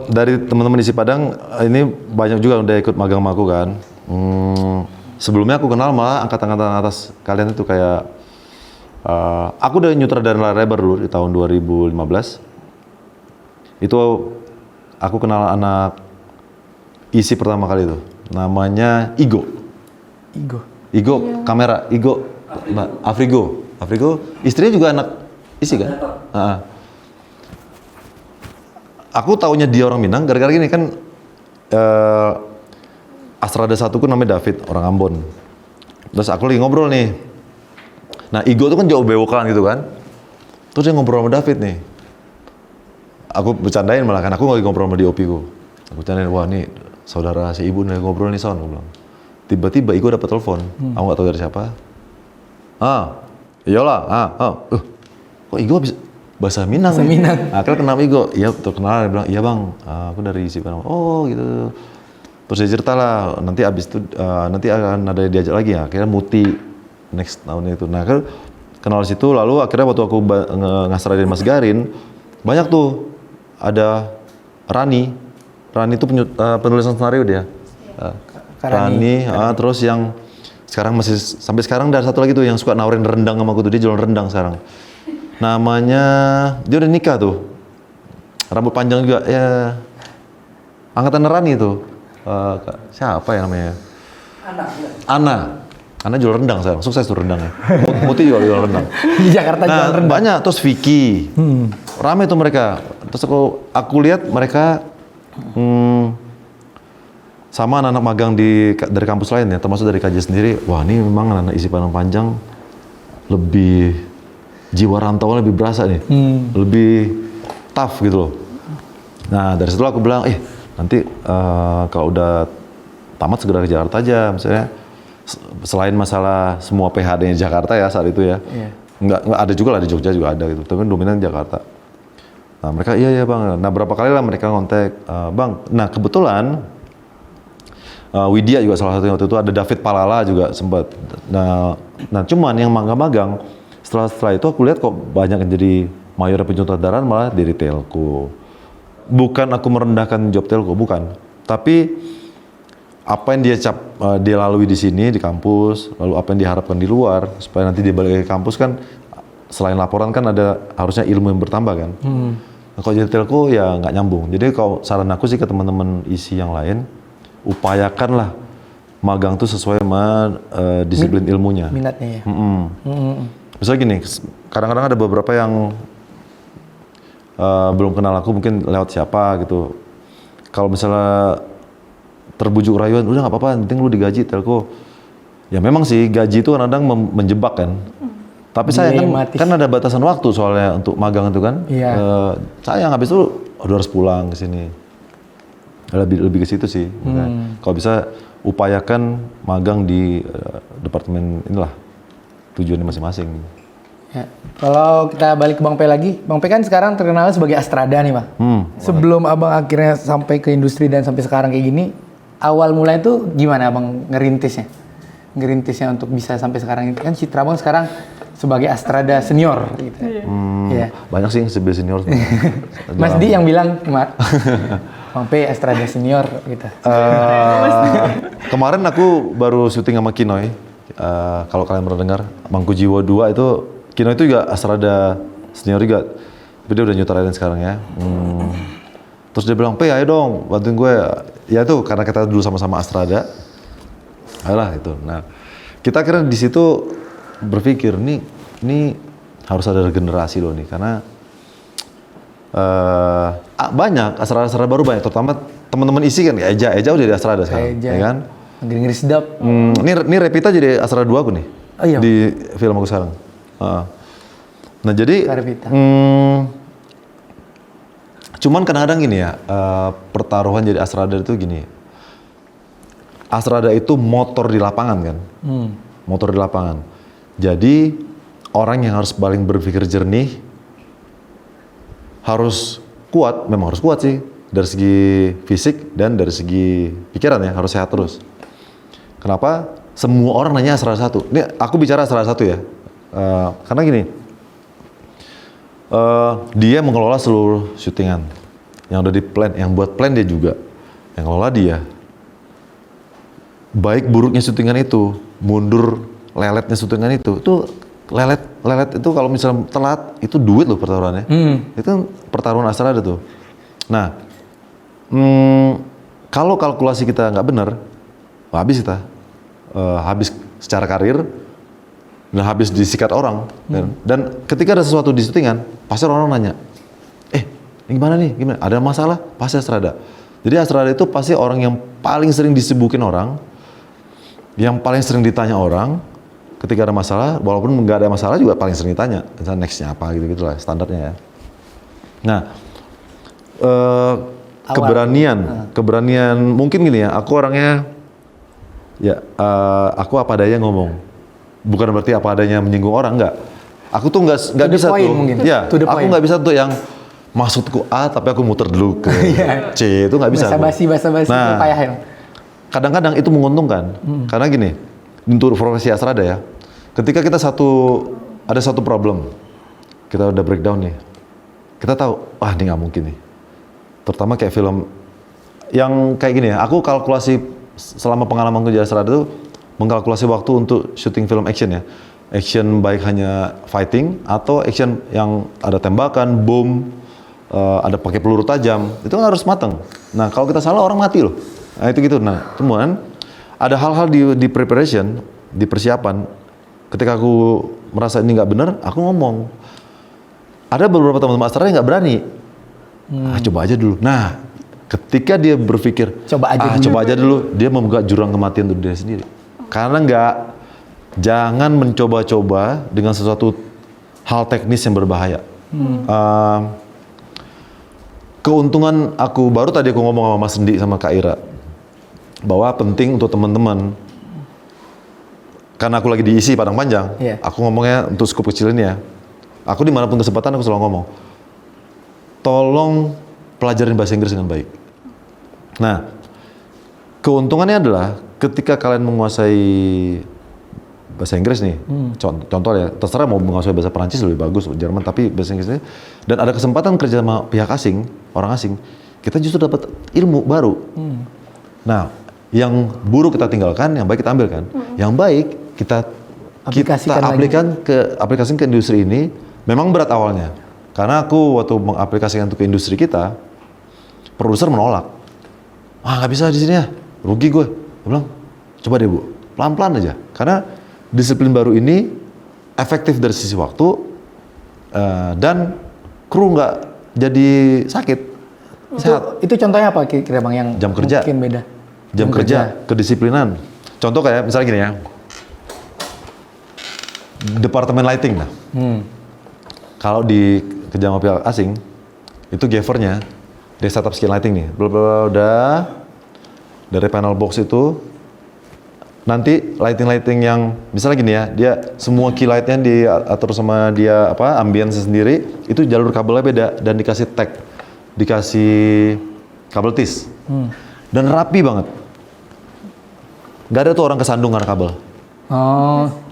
Dari teman-teman di Cipadang ini banyak juga udah ikut magang sama aku kan. Sebelumnya aku kenal malah angkatan-angkatan atas kalian itu kayak aku udah nyutradara layar lebar dulu di tahun 2015. Itu aku kenal anak isi pertama kali itu. Namanya Igo kamera, Igo, Mbak Afrigo, istrinya juga anak isi kan? Aku taunya dia orang Minang, gara-gara gini kan Astrada satuku namanya David, orang Ambon. Terus aku lagi ngobrol nih. Nah Igo tuh kan jauh bewokan gitu kan. Terus dia ngobrol sama David nih. Aku bercandain malah kan, aku lagi ngobrol sama DOP ku. Aku bercandain, wah nih saudara si ibu nih ngobrol nih Son, aku bilang. Tiba-tiba Igo dapat telepon, aku nggak tahu dari siapa. Iyalah, kok Igo bisa bahasa Minang? Bahasa Minang. Akhirnya kenal Igo, iya betul kenal. Dia bilang, iya bang, aku dari Cipadang. Oh gitu. Terus dia cerita lah, nanti abis itu nanti akan ada diajak lagi ya. Akhirnya Muti next tahun itu. Nah akhirnya kenal situ, lalu akhirnya waktu aku ngasra dari Mas Garin, banyak tuh ada Rani itu penulisan skenario dia. Rani, terus yang sekarang masih sampai sekarang ada satu lagi tuh yang suka nawarin rendang sama aku tuh, dia jualan rendang sekarang. Namanya, dia udah nikah tuh, rambut panjang juga ya, angkatan Rani tuh. Siapa ya namanya? Ana jual rendang sekarang, sukses tuh rendangnya. Muti juga jual rendang. Di Jakarta jual rendang. Banyak, terus Vicky, rame tuh mereka. Terus aku lihat mereka sama anak-anak magang dari kampus lain ya, termasuk dari KJ sendiri. Wah ini memang anak-anak isi Padang Panjang lebih jiwa rantauan lebih berasa nih, lebih tough gitu loh. Nah dari situ aku bilang, nanti kalau udah tamat segera ke Jakarta aja, misalnya selain masalah semua PHD-nya Jakarta ya saat itu ya, nggak ada juga lah di Jogja juga ada gitu, tapi dominan Jakarta. Nah mereka iya bang, nah berapa kali lah mereka ngontek, bang, nah kebetulan Widya juga salah satunya waktu itu, ada David Palala juga sempat. Nah cuman yang magang-magang setelah itu aku lihat kok banyak yang jadi mayor penyutradaraan malah dari telco. Bukan aku merendahkan job telco, bukan, tapi apa yang dia lalui di sini di kampus, lalu apa yang diharapkan di luar supaya nanti dia balik ke kampus kan, selain laporan kan ada harusnya ilmu yang bertambah kan. Nah, kalau jadi telco ya nggak nyambung. Jadi kalau saran aku sih ke teman-teman isi yang lain, upayakanlah magang tuh sesuai sama disiplin ilmunya. Minatnya ya. Misalnya gini, kadang-kadang ada beberapa yang belum kenal aku, mungkin lewat siapa gitu. Kalau misalnya terbujuk rayuan, udah nggak apa-apa, penting lu digaji telco. Ya memang sih gaji itu kadang menjebak kan. Tapi saya kan ada batasan waktu soalnya untuk magang itu kan. Sayang habis itu udah harus pulang ke sini. Lebih ke situ sih. Kalau bisa upayakan magang di departemen inilah, tujuannya masing-masing. Ya. Kalau kita balik ke Bang P lagi, Bang P kan sekarang terkenal sebagai Astrada nih Bang. Sebelum Abang akhirnya sampai ke industri dan sampai sekarang kayak gini, awal mulai itu gimana Abang ngerintisnya untuk bisa sampai sekarang ini? Kan Citra Bang sekarang sebagai Astrada senior gitu. Ya. Banyak sih yang sebelah senior. Mas Di yang bilang Bang P Astrada senior gitu. Kemarin aku baru syuting sama Kinoy. Kalau kalian pernah dengar, Mangku Jiwa 2 itu, Kinoy itu juga Astrada senior juga. Tapi dia udah nyutradarain sekarang ya. Terus dia bilang, P ayo dong bantuin gue. Ya itu karena kita dulu sama-sama Astrada. Ayolah itu. Nah, kita akhirnya di situ berpikir ini harus ada regenerasi loh nih, karena banyak Astrada baru banyak, terutama teman-teman isi kan, Eja udah di Astrada sekarang, ya kan? Ngeri sedap. Ini Revita jadi Astrada 2 aku nih, di film aku sekarang. Nah jadi, cuman kadang-kadang gini ya, pertaruhan jadi Astrada itu gini. Astrada itu motor di lapangan kan, motor di lapangan. Jadi orang yang harus paling berpikir jernih, harus kuat, memang harus kuat sih dari segi fisik dan dari segi pikiran ya, harus sehat terus. Kenapa? Semua orang nanya Astrada 1. Ini aku bicara Astrada 1 ya, karena gini, dia mengelola seluruh syutingan yang udah di plan, yang buat plan dia juga, yang ngelola dia. Baik buruknya syutingan itu, mundur leletnya syutingan itu lelet itu kalau misalnya telat itu duit loh pertaruhannya. Itu pertaruhan Astrada tuh. Nah, kalau kalkulasi kita nggak benar, habis kita, habis secara karir, dan habis disikat orang. Dan ketika ada sesuatu di syutingan, pasti orang nanya, ini gimana nih? Gimana? Ada masalah? Pasti Astrada. Jadi Astrada itu pasti orang yang paling sering disibukin orang, yang paling sering ditanya orang. Ketika ada masalah, walaupun nggak ada masalah juga paling sering ditanya, misalnya nextnya apa gitu lah standarnya ya. Nah, keberanian mungkin gini ya, aku orangnya ya aku apa adanya ngomong, bukan berarti apa adanya menyinggung orang, nggak. Aku tuh nggak bisa tuh, ya aku nggak bisa tuh yang maksudku A tapi aku muter dulu ke C, itu nggak bisa. Basa-basi nah, payah ya. Kadang-kadang itu menguntungkan, karena gini, untuk profesi Astrada ya, ketika kita ada satu problem, kita udah breakdown nih, kita tahu, ini nggak mungkin nih. Terutama kayak film yang kayak gini ya, aku kalkulasi selama pengalamanku di Astrada itu, mengkalkulasi waktu untuk syuting film action ya. Action baik hanya fighting, atau action yang ada tembakan, bom, ada pakai peluru tajam, itu kan harus matang. Nah kalau kita salah orang mati loh. Nah itu gitu. Nah cuman ada hal-hal di preparation, di persiapan. Ketika aku merasa ini nggak benar, aku ngomong. Ada beberapa teman-teman Astrada yang nggak berani. Coba aja dulu. Nah, ketika dia berpikir, coba aja dulu, dia membuka jurang kematian untuk diri sendiri. Karena jangan mencoba-coba dengan sesuatu hal teknis yang berbahaya. Keuntungan aku, baru tadi aku ngomong sama Mas Sendi sama Kak Ira, bahwa penting untuk teman-teman, karena aku lagi diisi Padang Panjang, aku ngomongnya untuk skup kecil ini ya, aku dimanapun kesempatan aku selalu ngomong, tolong pelajarin bahasa Inggris dengan baik. Nah, keuntungannya adalah ketika kalian menguasai bahasa Inggris nih, contoh ya, terserah mau menguasai bahasa Perancis lebih bagus, Jerman, tapi bahasa Inggrisnya, dan ada kesempatan kerja sama pihak asing, orang asing, kita justru dapat ilmu baru. Nah, yang buruk kita tinggalkan, yang baik kita ambilkan. Yang baik kita aplikasikan ke industri ini. Memang berat awalnya, karena aku waktu mengaplikasikan itu ke industri kita, produser menolak. Nggak bisa di sini ya, rugi gue. Gue bilang, coba deh Bu, pelan-pelan aja, karena disiplin baru ini efektif dari sisi waktu dan kru nggak jadi sakit, sehat. Itu contohnya apa kira-kira Bang yang jam kerja, mungkin beda? Jam kerja, kedisiplinan. Contoh kayak misalnya gini ya, departemen lighting lah. Kalau di kerja sama pihak asing, itu givernya dia setup skin lighting nih, udah dari panel box itu. Nanti lighting yang misalnya gini ya, dia semua key lightnya diatur sama dia ambience sendiri, itu jalur kabelnya beda dan dikasih tag, dikasih kabel tis, dan rapi banget. Gak ada tuh orang kesandung karena kabel.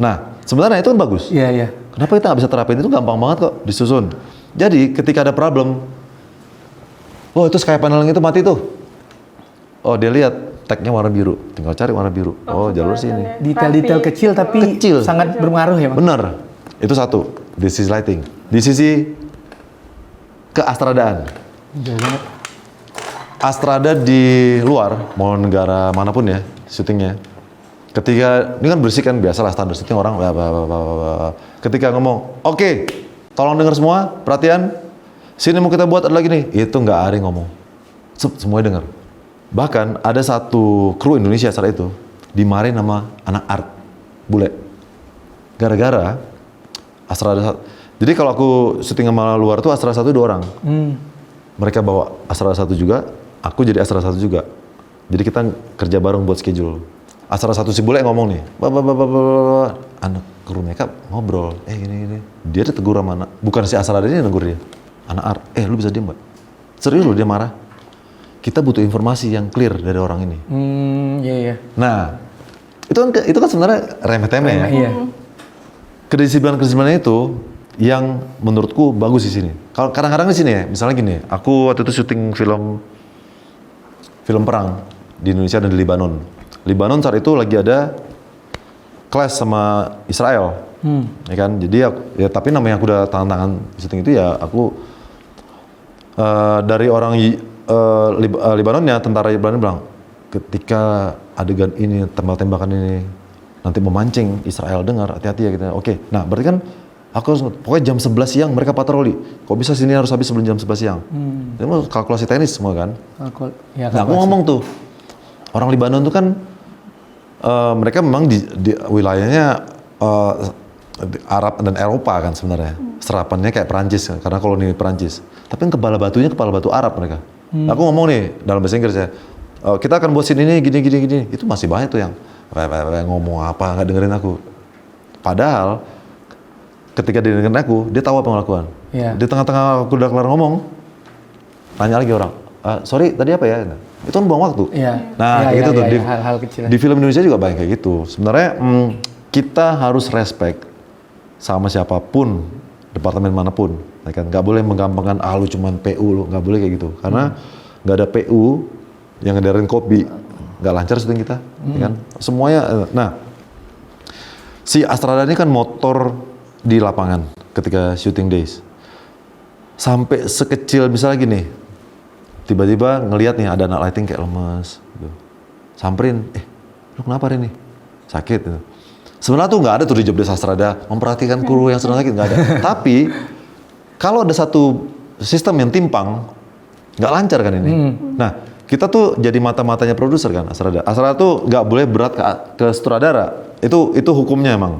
Nah, sebenarnya itu kan bagus. Iya. Kenapa kita nggak bisa terapin? Itu gampang banget kok disusun. Jadi ketika ada problem, itu sky paneling itu mati tuh. Dia lihat tagnya warna biru, tinggal cari warna biru. Jalur sini. Detail-detail kecil tapi sangat berpengaruh ya Bang? Bener, itu satu, di sisi lighting. Di sisi keastradaan. Jauh banget. Astrada di luar, mau negara manapun ya, syutingnya. Ketika, ini kan berisik kan, biasalah standar syuting orang. Ketika ngomong, oke, tolong dengar semua, perhatian. Sini mau kita buat ada lagi nih. Itu nggak ada yang ngomong. Semuanya dengar. Bahkan ada satu kru Indonesia saat itu dimarahin sama anak art bule gara-gara Astrada. Jadi kalau aku syuting sama luar tuh Astrada 1 2 orang. Mereka bawa Astrada 1 juga, aku jadi Astrada 1 juga. Jadi kita kerja bareng buat schedule. Astrada 1 si bule ngomong nih, anak kru makeup ngobrol, gini. Dia ditegur sama anak, bukan si Astrada ini negur dia, anak art, lu bisa diem Mbak? Serius loh dia marah. Kita butuh informasi yang clear dari orang ini. Iya. Nah, itu kan sebenarnya remeh-temeh ya. Iya. Kedisiplinan itu yang menurutku bagus di sini. Kalau kadang-kadang di sini ya, misalnya gini, aku waktu itu syuting film perang di Indonesia dan di Lebanon. Lebanon saat itu lagi ada clash sama Israel, ya kan. Jadi tapi namanya aku udah tangan-tangan syuting itu ya, aku dari orang Libanonnya, tentara Libanon bilang, ketika adegan ini, tembak-tembakan ini nanti memancing Israel dengar, hati-hati ya kita. Oke, nah berarti kan aku harus, pokoknya jam 11 siang mereka patroli. Kok bisa sini harus habis sebelum jam 11 siang? Itu kalkulasi teknis semua kan. Nah aku ngomong tuh, orang Libanon tuh kan mereka memang di wilayahnya Arab dan Eropa kan sebenarnya. Serapannya kayak Perancis, karena koloni Perancis. Tapi kepala batunya kepala batu Arab mereka. Aku ngomong nih dalam bahasa Inggris ya, kita akan buat scene ini gini. Itu masih banyak tuh yang ngomong apa, nggak dengerin aku. Padahal ketika dia dengerin aku, dia tahu apa yang lakukan. Di tengah-tengah aku udah kelar ngomong, tanya lagi orang, sorry tadi apa ya? Itu kan buang waktu. Nah kayak gitu tuh. Hal-hal kecil. Di film Indonesia juga banyak kayak gitu. Sebenarnya kita harus respect sama siapapun, departemen manapun. Kan nggak boleh menggampangkan lu cuman PU lu, nggak boleh kayak gitu. Karena nggak ada PU yang ngedarin kopi, nggak lancar syuting kita, ya kan? Semuanya. Nah, si Astrada ini kan motor di lapangan ketika shooting days. Sampai sekecil misalnya gini, tiba-tiba ngelihat nih ada anak lighting kayak lemes, gitu. Samperin, lu kenapa ini? Sakit. Gitu. Sebenarnya tuh nggak ada tuh di job desk Astrada memperhatikan kru yang sedang sakit, nggak ada. Tapi kalau ada satu sistem yang timpang, nggak lancar kan ini. Nah, kita tuh jadi mata-matanya produser kan Astrada. Astrada tuh nggak boleh berat ke sutradara. Itu hukumnya emang.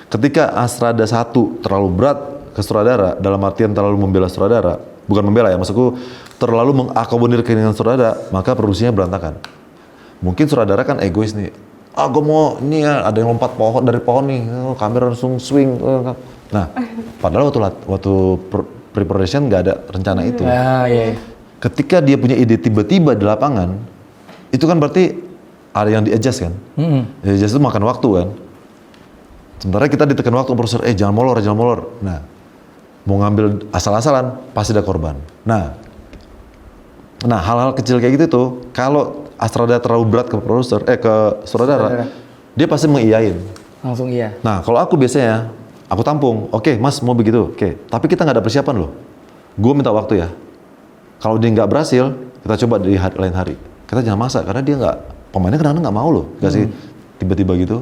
Ketika Astrada 1 terlalu berat ke sutradara, dalam artian terlalu membela sutradara, bukan membela ya, maksudku terlalu mengakomodir keinginan sutradara, maka produksinya berantakan. Mungkin sutradara kan egois nih, gue mau ini ya, ada yang lompat dari pohon nih, kamera langsung swing. Nah, padahal waktu preparation nggak ada rencana itu. Iya. Ketika dia punya ide tiba-tiba di lapangan, itu kan berarti ada yang di-adjust kan? Di-adjust itu makan waktu kan? Sementara kita ditekan waktu produser, jangan molor. Nah, mau ngambil asal-asalan, pasti ada korban. Nah, hal-hal kecil kayak gitu tuh, kalau Astrada terlalu berat ke produser, ke sutradara, dia pasti mengiyain. Langsung iya. Nah, kalau aku biasanya, aku tampung, oke, Mas mau begitu, oke. Tapi kita nggak ada persiapan loh. Gue minta waktu ya. Kalau dia nggak berhasil, kita coba di lain hari. Kita jangan maksa, karena dia pemainnya kadang-kadang nggak mau loh, nggak sih tiba-tiba gitu.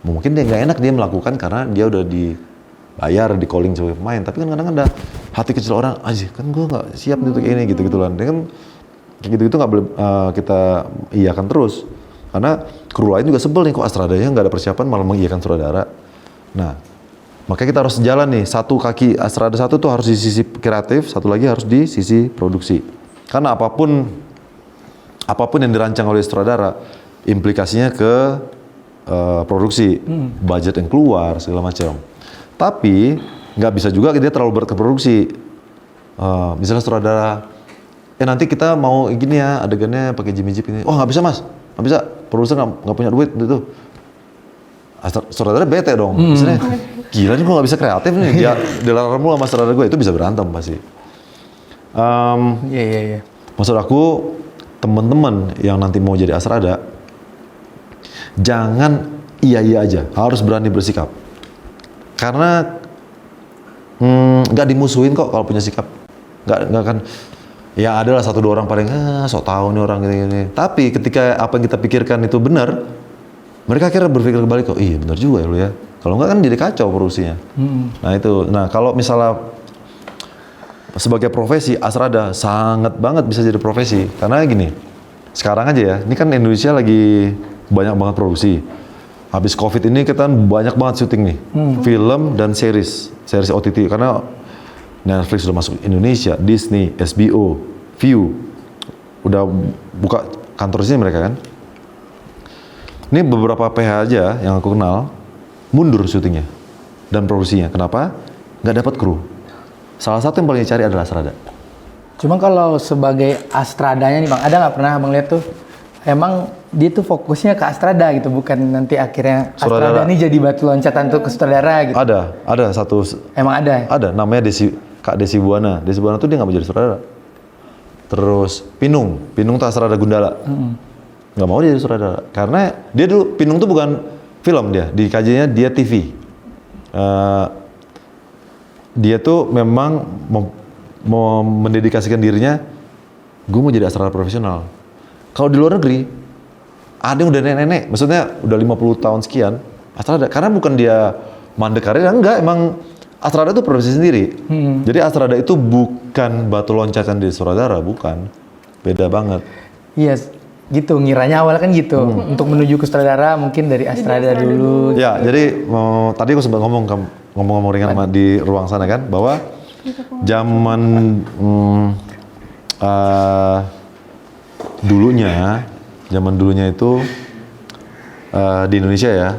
Mungkin dia nggak enak dia melakukan karena dia udah dibayar, di calling sebagai pemain. Tapi kan kadang-kadang ada hati kecil orang, kan gue nggak siap nih untuk ini gitu-gitulan. Dia kan kayak gitu-gitu nggak boleh kita iyakan terus. Karena kru lain juga sebel nih, kok Astradanya nggak ada persiapan malah mengiyakan sutradara. Nah, makanya kita harus sejalan nih, satu kaki Astrada 1 tuh harus di sisi kreatif, satu lagi harus di sisi produksi. Karena apapun yang dirancang oleh sutradara, implikasinya ke produksi, budget yang keluar, segala macam. Tapi nggak bisa juga dia terlalu berat ke produksi. Misalnya sutradara, nanti kita mau gini ya, adegannya pakai jimmy-jip ini. Oh nggak bisa Mas, nggak bisa. Produser nggak punya duit gitu. Sutradara bete dong. Misalnya, gila nih gue nggak bisa kreatif nih. Dia dilarang mulu sama sutradara gue, itu bisa berantem pasti. Iya. Maksud aku, teman-teman yang nanti mau jadi Astrada, jangan iya aja, harus berani bersikap. Karena nggak dimusuhin kok kalau punya sikap. Nggak kan. Ya adalah 1-2 orang paling sok tahu nih orang gini. Tapi ketika apa yang kita pikirkan itu benar, mereka akhirnya berpikir kembali kok, iya benar juga ya lu ya. Kalau nggak kan jadi kacau produksinya. Nah itu. Nah kalau misalnya sebagai profesi Astrada sangat banget bisa jadi profesi. Karena gini, sekarang aja ya, ini kan Indonesia lagi banyak banget produksi. Habis COVID ini kita banyak banget syuting nih, film dan series OTT. Karena Netflix sudah masuk Indonesia, Disney, HBO, View, udah buka kantor sini mereka kan. Ini beberapa PH aja yang aku kenal mundur syutingnya dan produksinya. Kenapa? Nggak dapat kru. Salah satu yang paling dicari adalah Astrada. Cuma kalau sebagai Astradanya nih Bang, ada nggak pernah Bang lihat tuh, emang dia tuh fokusnya ke Astrada gitu, bukan nanti akhirnya Astrada ini jadi batu loncatan tuh ke sutradara gitu. Ada satu. Emang ada? Ada, namanya Kak Desi Buana. Desi Buana tuh dia nggak mau jadi sutradara. Terus Pinung tuh Astrada Gundala. Nggak mau dia jadi sutradara. Karena dia dulu, Pinung tuh bukan film dia, di KJ-nya dia TV. Dia tuh memang mau mendedikasikan dirinya, gue mau jadi Astrada profesional. Kalau di luar negeri, ada yang udah nenek-nenek, maksudnya udah 50 tahun sekian, Astrada. Karena bukan dia mandek karir, enggak, emang Astrada itu profesi sendiri. Jadi Astrada itu bukan batu loncatan di sutradara, bukan. Beda banget. Iya, gitu. Ngiranya awalnya kan gitu. Untuk menuju ke sutradara mungkin dari Astrada dulu. Ya, jadi tadi aku sempat ngomong ringan sama di ruang sana kan, bahwa zaman dulunya itu di Indonesia ya,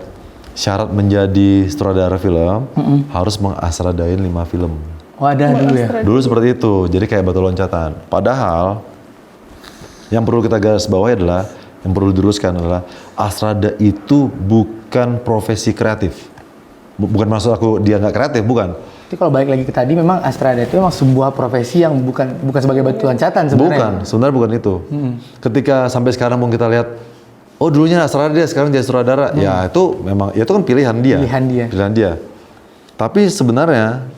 syarat menjadi sutradara film harus mengastradain 5 film. Oh ada dulu ya? Dulu seperti itu, jadi kayak batu loncatan. Padahal yang perlu kita garis bawahi adalah, yang perlu diluruskan adalah Astrada itu bukan profesi kreatif. Bukan maksud aku dia nggak kreatif, bukan. Jadi kalau balik lagi ke tadi, memang Astrada itu memang sebuah profesi yang bukan sebagai batu loncatan sebenarnya. Sebenarnya bukan itu. Ketika sampai sekarang pun kita lihat, oh dulunya Astrada dia, sekarang jadi sutradara. Ya itu memang, ya itu kan pilihan dia. Pilihan dia. Tapi sebenarnya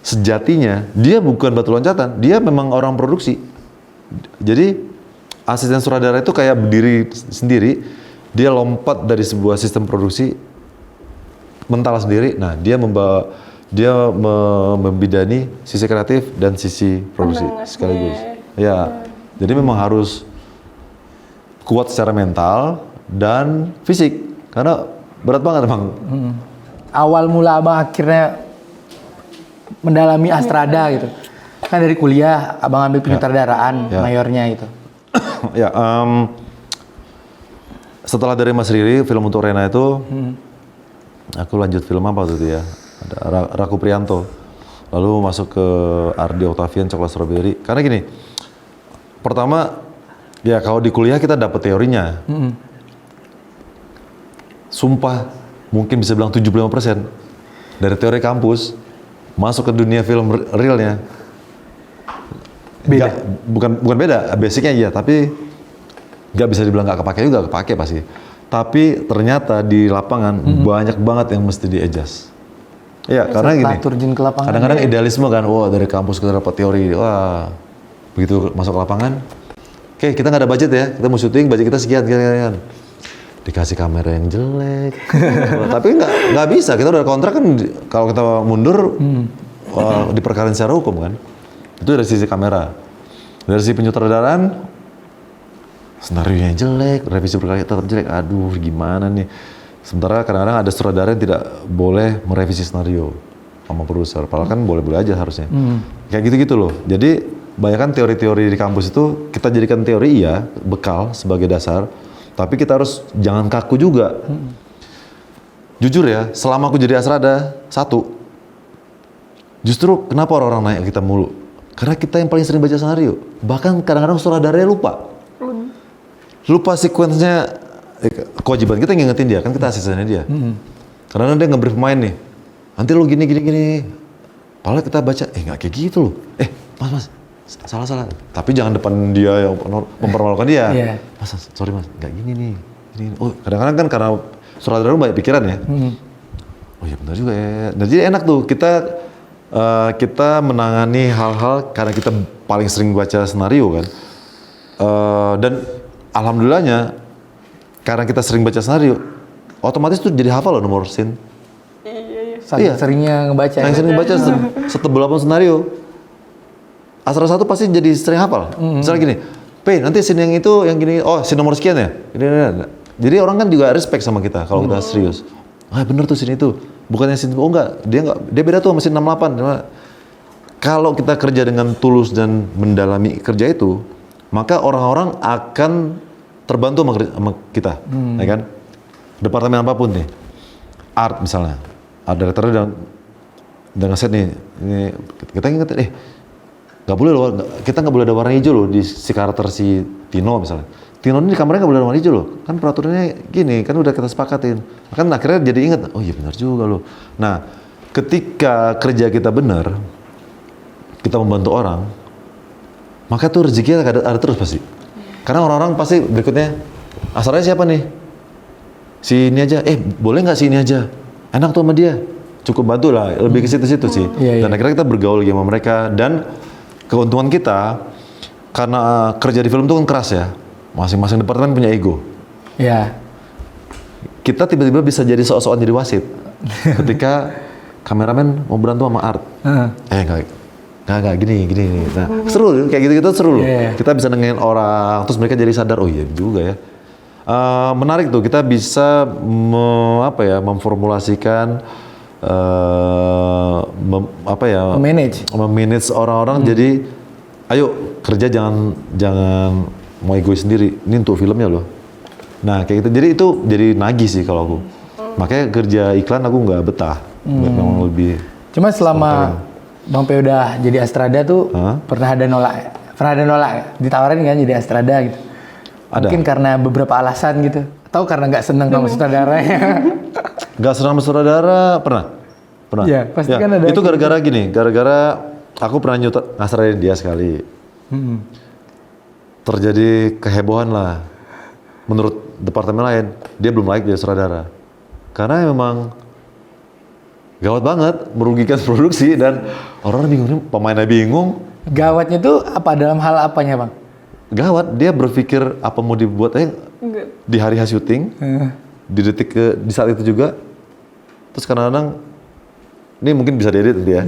sejatinya dia bukan batu loncatan, dia memang orang produksi. Jadi asisten sutradara itu kayak berdiri sendiri, dia lompat dari sebuah sistem produksi mental sendiri. Nah, dia membidani sisi kreatif dan sisi produksi sekaligus. Ya, jadi memang harus kuat secara mental dan fisik, karena berat banget emang. Awal mula abang akhirnya mendalami Astrada gitu. Kan dari kuliah abang ambil penyutradaraan mayornya itu. Ya, setelah dari Mas Riri, film untuk Rena itu, aku lanjut film apa waktu itu ya? Ada Raku Priyanto. Lalu masuk ke Ardi Octavian, Coklat Strawberry. Karena gini, pertama, ya kalau di kuliah kita dapat teorinya. Sumpah, mungkin bisa bilang 75% dari teori kampus, masuk ke dunia film realnya. Beda? Bukan beda, basicnya iya, tapi nggak bisa dibilang nggak kepake juga, kepake pasti. Tapi ternyata di lapangan banyak banget yang mesti di-adjust. Iya, karena gini, Terjun ke lapangan. kadang-kadang idealisme kan, wah dari kampus kita dapat teori, wah begitu masuk ke lapangan, oke kita nggak ada budget ya, kita mau syuting, budget kita sekian, dikasih kamera yang jelek, tapi nggak bisa, kita udah kontrak kan, kalau kita mundur diperkarain secara hukum kan, itu dari sisi kamera, dari sisi penyutradaraan, senario yang jelek, revisi berkali tetap jelek, aduh gimana nih. Sementara kadang-kadang ada sutradara yang tidak boleh merevisi skenario sama produser, padahal kan boleh-boleh aja harusnya. Kayak gitu-gitu loh. Jadi banyak teori-teori di kampus itu kita jadikan teori iya, bekal sebagai dasar, tapi kita harus jangan kaku juga. Jujur ya, selama aku jadi Astrada, justru kenapa orang-orang nanya kita mulu? Karena kita yang paling sering baca skenario. Bahkan kadang-kadang sutradaranya lupa sequence-nya. Kewajiban kita ngingetin dia, kan kita asistennya dia. Karena dia nge-brief pemain nih, nanti lo gini. Padahal kita baca, nggak kayak gitu loh. Mas, salah. Tapi jangan depan dia yang mempermalukan dia. Mas, sorry mas, nggak gini nih. Oh, kadang-kadang kan karena sutradara banyak pikiran ya. Oh iya benar juga ya. Nah, jadi enak tuh, kita menangani hal-hal karena kita paling sering baca skenario kan. Dan alhamdulillahnya, karena kita sering baca skenario, otomatis tuh jadi hafal loh nomor scene. Iya. Seringnya ngebaca. Yang sering baca setebel apapun skenario, Astrada 1 pasti jadi sering hafal. Misalnya gini, nanti scene yang itu, yang gini, oh scene nomor sekian ya? Ini. Jadi orang kan juga respect sama kita kalau kita serius. Bener tuh scene itu. Bukannya scene, dia beda tuh sama scene 68. Kalau kita kerja dengan tulus dan mendalami kerja itu, maka orang-orang akan terbantu sama kita, ya kan? Departemen apapun nih, art misalnya, art director udah ngeset nih, ini kita ingetin, kita nggak boleh ada warna hijau loh di si karakter si Tino misalnya. Tino ini di kamarnya nggak boleh ada warna hijau loh, kan peraturannya gini, kan udah kita sepakatin. Kan akhirnya jadi inget, oh iya benar juga loh. Nah, ketika kerja kita benar, kita membantu orang, maka tuh rezekinya ada terus pasti. Karena orang-orang pasti berikutnya, Astrada siapa nih? Si ini aja, boleh nggak si ini aja? Enak tuh sama dia, cukup bantu lah, lebih ke situ-situ sih. Dan akhirnya kita bergaul lagi sama mereka. Dan keuntungan kita, karena kerja di film itu kan keras ya, masing-masing departemen punya ego. Iya. Kita tiba-tiba bisa jadi sok-sokan jadi wasit. Ketika kameramen mau berantem sama art. Nggak gini. Nah, seru kayak gitu-gitu seru loh. Kita bisa nengenin orang, terus mereka jadi sadar, oh iya juga ya. Menarik tuh, kita bisa memformulasikan memanage orang-orang. Jadi ayo kerja jangan mau egois sendiri. Ini untuk filmnya loh. Nah kayak gitu. Jadi itu jadi nagih sih kalau aku. Makanya kerja iklan aku nggak betah. Memang lebih. Cuma selama Bang P udah jadi Astrada tuh pernah ada nolak ditawarin kan jadi Astrada gitu. Ada. Mungkin karena beberapa alasan gitu. Atau karena nggak seneng sama sutradaranya. Nggak seneng sama sutradara pernah. Ya pasti kan ada. Itu gara-gara gini. Gara-gara aku pernah ngasrain dia sekali. Terjadi kehebohan lah. Menurut departemen lain, dia belum layak jadi sutradara. Karena memang gawat banget, merugikan produksi dan orang bingung, pemainnya bingung. Gawatnya tuh apa, dalam hal apanya Bang? Gawat, dia berpikir apa mau dibuat di hari syuting, di saat itu juga. Terus kadang-kadang, ini mungkin bisa diedit dia.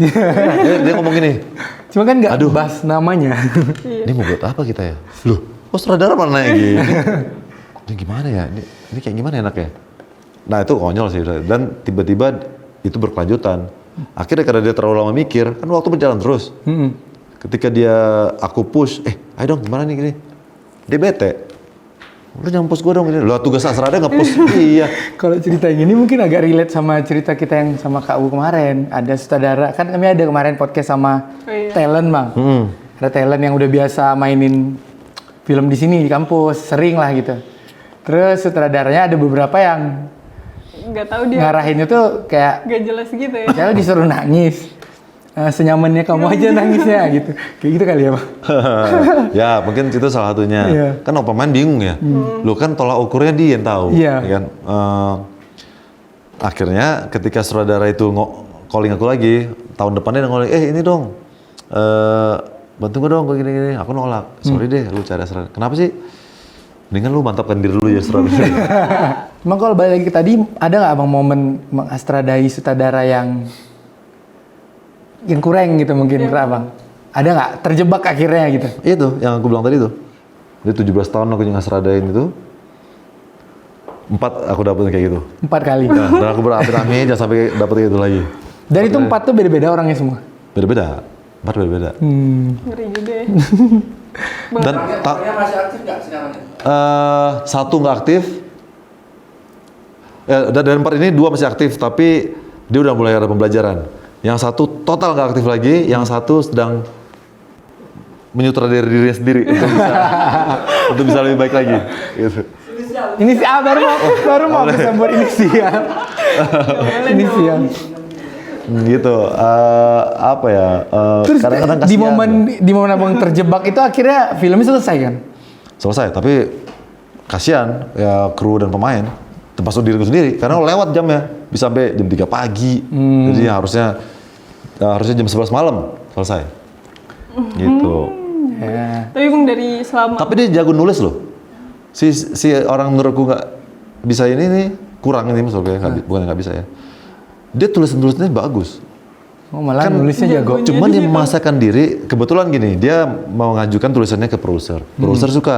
Dia ngomong gini. Cuma kan nggak bahas namanya. Ini mau buat apa kita ya? Loh, sutradara mana nanya gini? Ini gimana ya? Ini kayak gimana enaknya? Nah itu konyol sih, dan tiba-tiba itu berkelanjutan. Akhirnya karena dia terlalu lama mikir, kan waktu berjalan terus. Ketika aku push, ayo dong gimana nih gini, dia bete. Lu jangan push gue dong gini. Lah tugas Asrada nge-push. Iya. Kalau cerita yang ini mungkin agak relate sama cerita kita yang sama Kak U kemarin. Ada sutradara, kan kami ada kemarin podcast sama talent bang. Ada talent yang udah biasa mainin film di sini di kampus, sering lah gitu. Terus sutradaranya ada beberapa yang Nggak tahu dia. ngarahin itu kayak Nggak jelas gitu ya. misalnya disuruh nangis. Senyamannya kamu aja nangisnya gitu. Kayak gitu kali ya bang. Ya mungkin itu salah satunya. Iya. Kan pemain bingung ya. Lu kan tolak ukurnya dia yang tahu. Iya. Ya kan? Akhirnya ketika sutradara itu calling aku lagi, tahun depannya dia calling, ini dong, bantu gue dong, gue gini-gini. Aku nolak. Sorry deh, lu cari sutradara. Kenapa sih? Mendingan lu mantapkan diri dulu ya sutradara. Emang kalau balik lagi ke tadi, ada nggak abang momen mengastradai sutradara yang kurang gitu mungkin menurut abang? Ada nggak terjebak akhirnya gitu? Itu yang aku bilang tadi tuh. Dia 17 tahun aku ngasradain itu. 4 aku dapetin kayak gitu. 4 kali. Nah, dan aku berapi-api jangan sampai dapet itu lagi. Dan itu 4 tuh beda-beda orangnya semua? Beda-beda. 4 beda-beda. Ngeri juga ya. Dan masih aktif nggak sekarang? satu nggak aktif. Ya, dari 4 ini 2 masih aktif, tapi dia udah mulai ada pembelajaran. Yang satu total nggak aktif lagi, yang satu sedang menyutradari dirinya sendiri untuk bisa lebih baik lagi. Gitu. Inisial baru mau bisa buat inisial. Inisial. Gitu. Apa ya? Terus Kadang-kadang di kasihan. momen abang terjebak itu akhirnya filmnya selesai kan? Selesai, tapi kasihan ya kru dan pemain, termasuk diriku sendiri, karena lewat jamnya bisa sampai jam 3 pagi. Jadi harusnya jam 11 malam selesai. Gitu. Ya. Tapi bang dari selama Tapi dia jago nulis loh. Si orang menurutku nggak bisa ini nih, kurang ini maksudnya, bukan nggak bisa ya. Dia tulisannya bagus. Oh malah nulisnya jago. Cuman dia memaksakan diri, kebetulan gini, dia mau ngajukan tulisannya ke produser. Produser suka.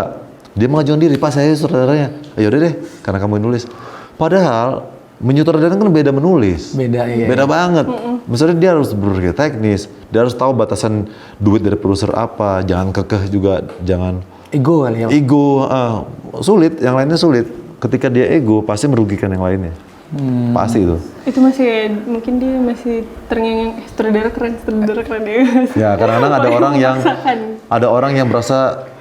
Dia mengajukan diri, Pak saya sutradaranya. Ayo deh, karena kamu yang nulis. Padahal menyutradaran kan beda menulis. Beda, iya. Beda banget. Misalnya dia harus berpikir teknis, dia harus tahu batasan duit dari produser apa, jangan kekeh juga, jangan Ego kali ya. ego. Sulit, yang lainnya sulit. Ketika dia ego, pasti merugikan yang lainnya. Pasti itu. itu masih mungkin dia masih terngiang sutradara keren ya. Ya, kadang-kadang ada orang yang Memaksakan. ada orang yang merasa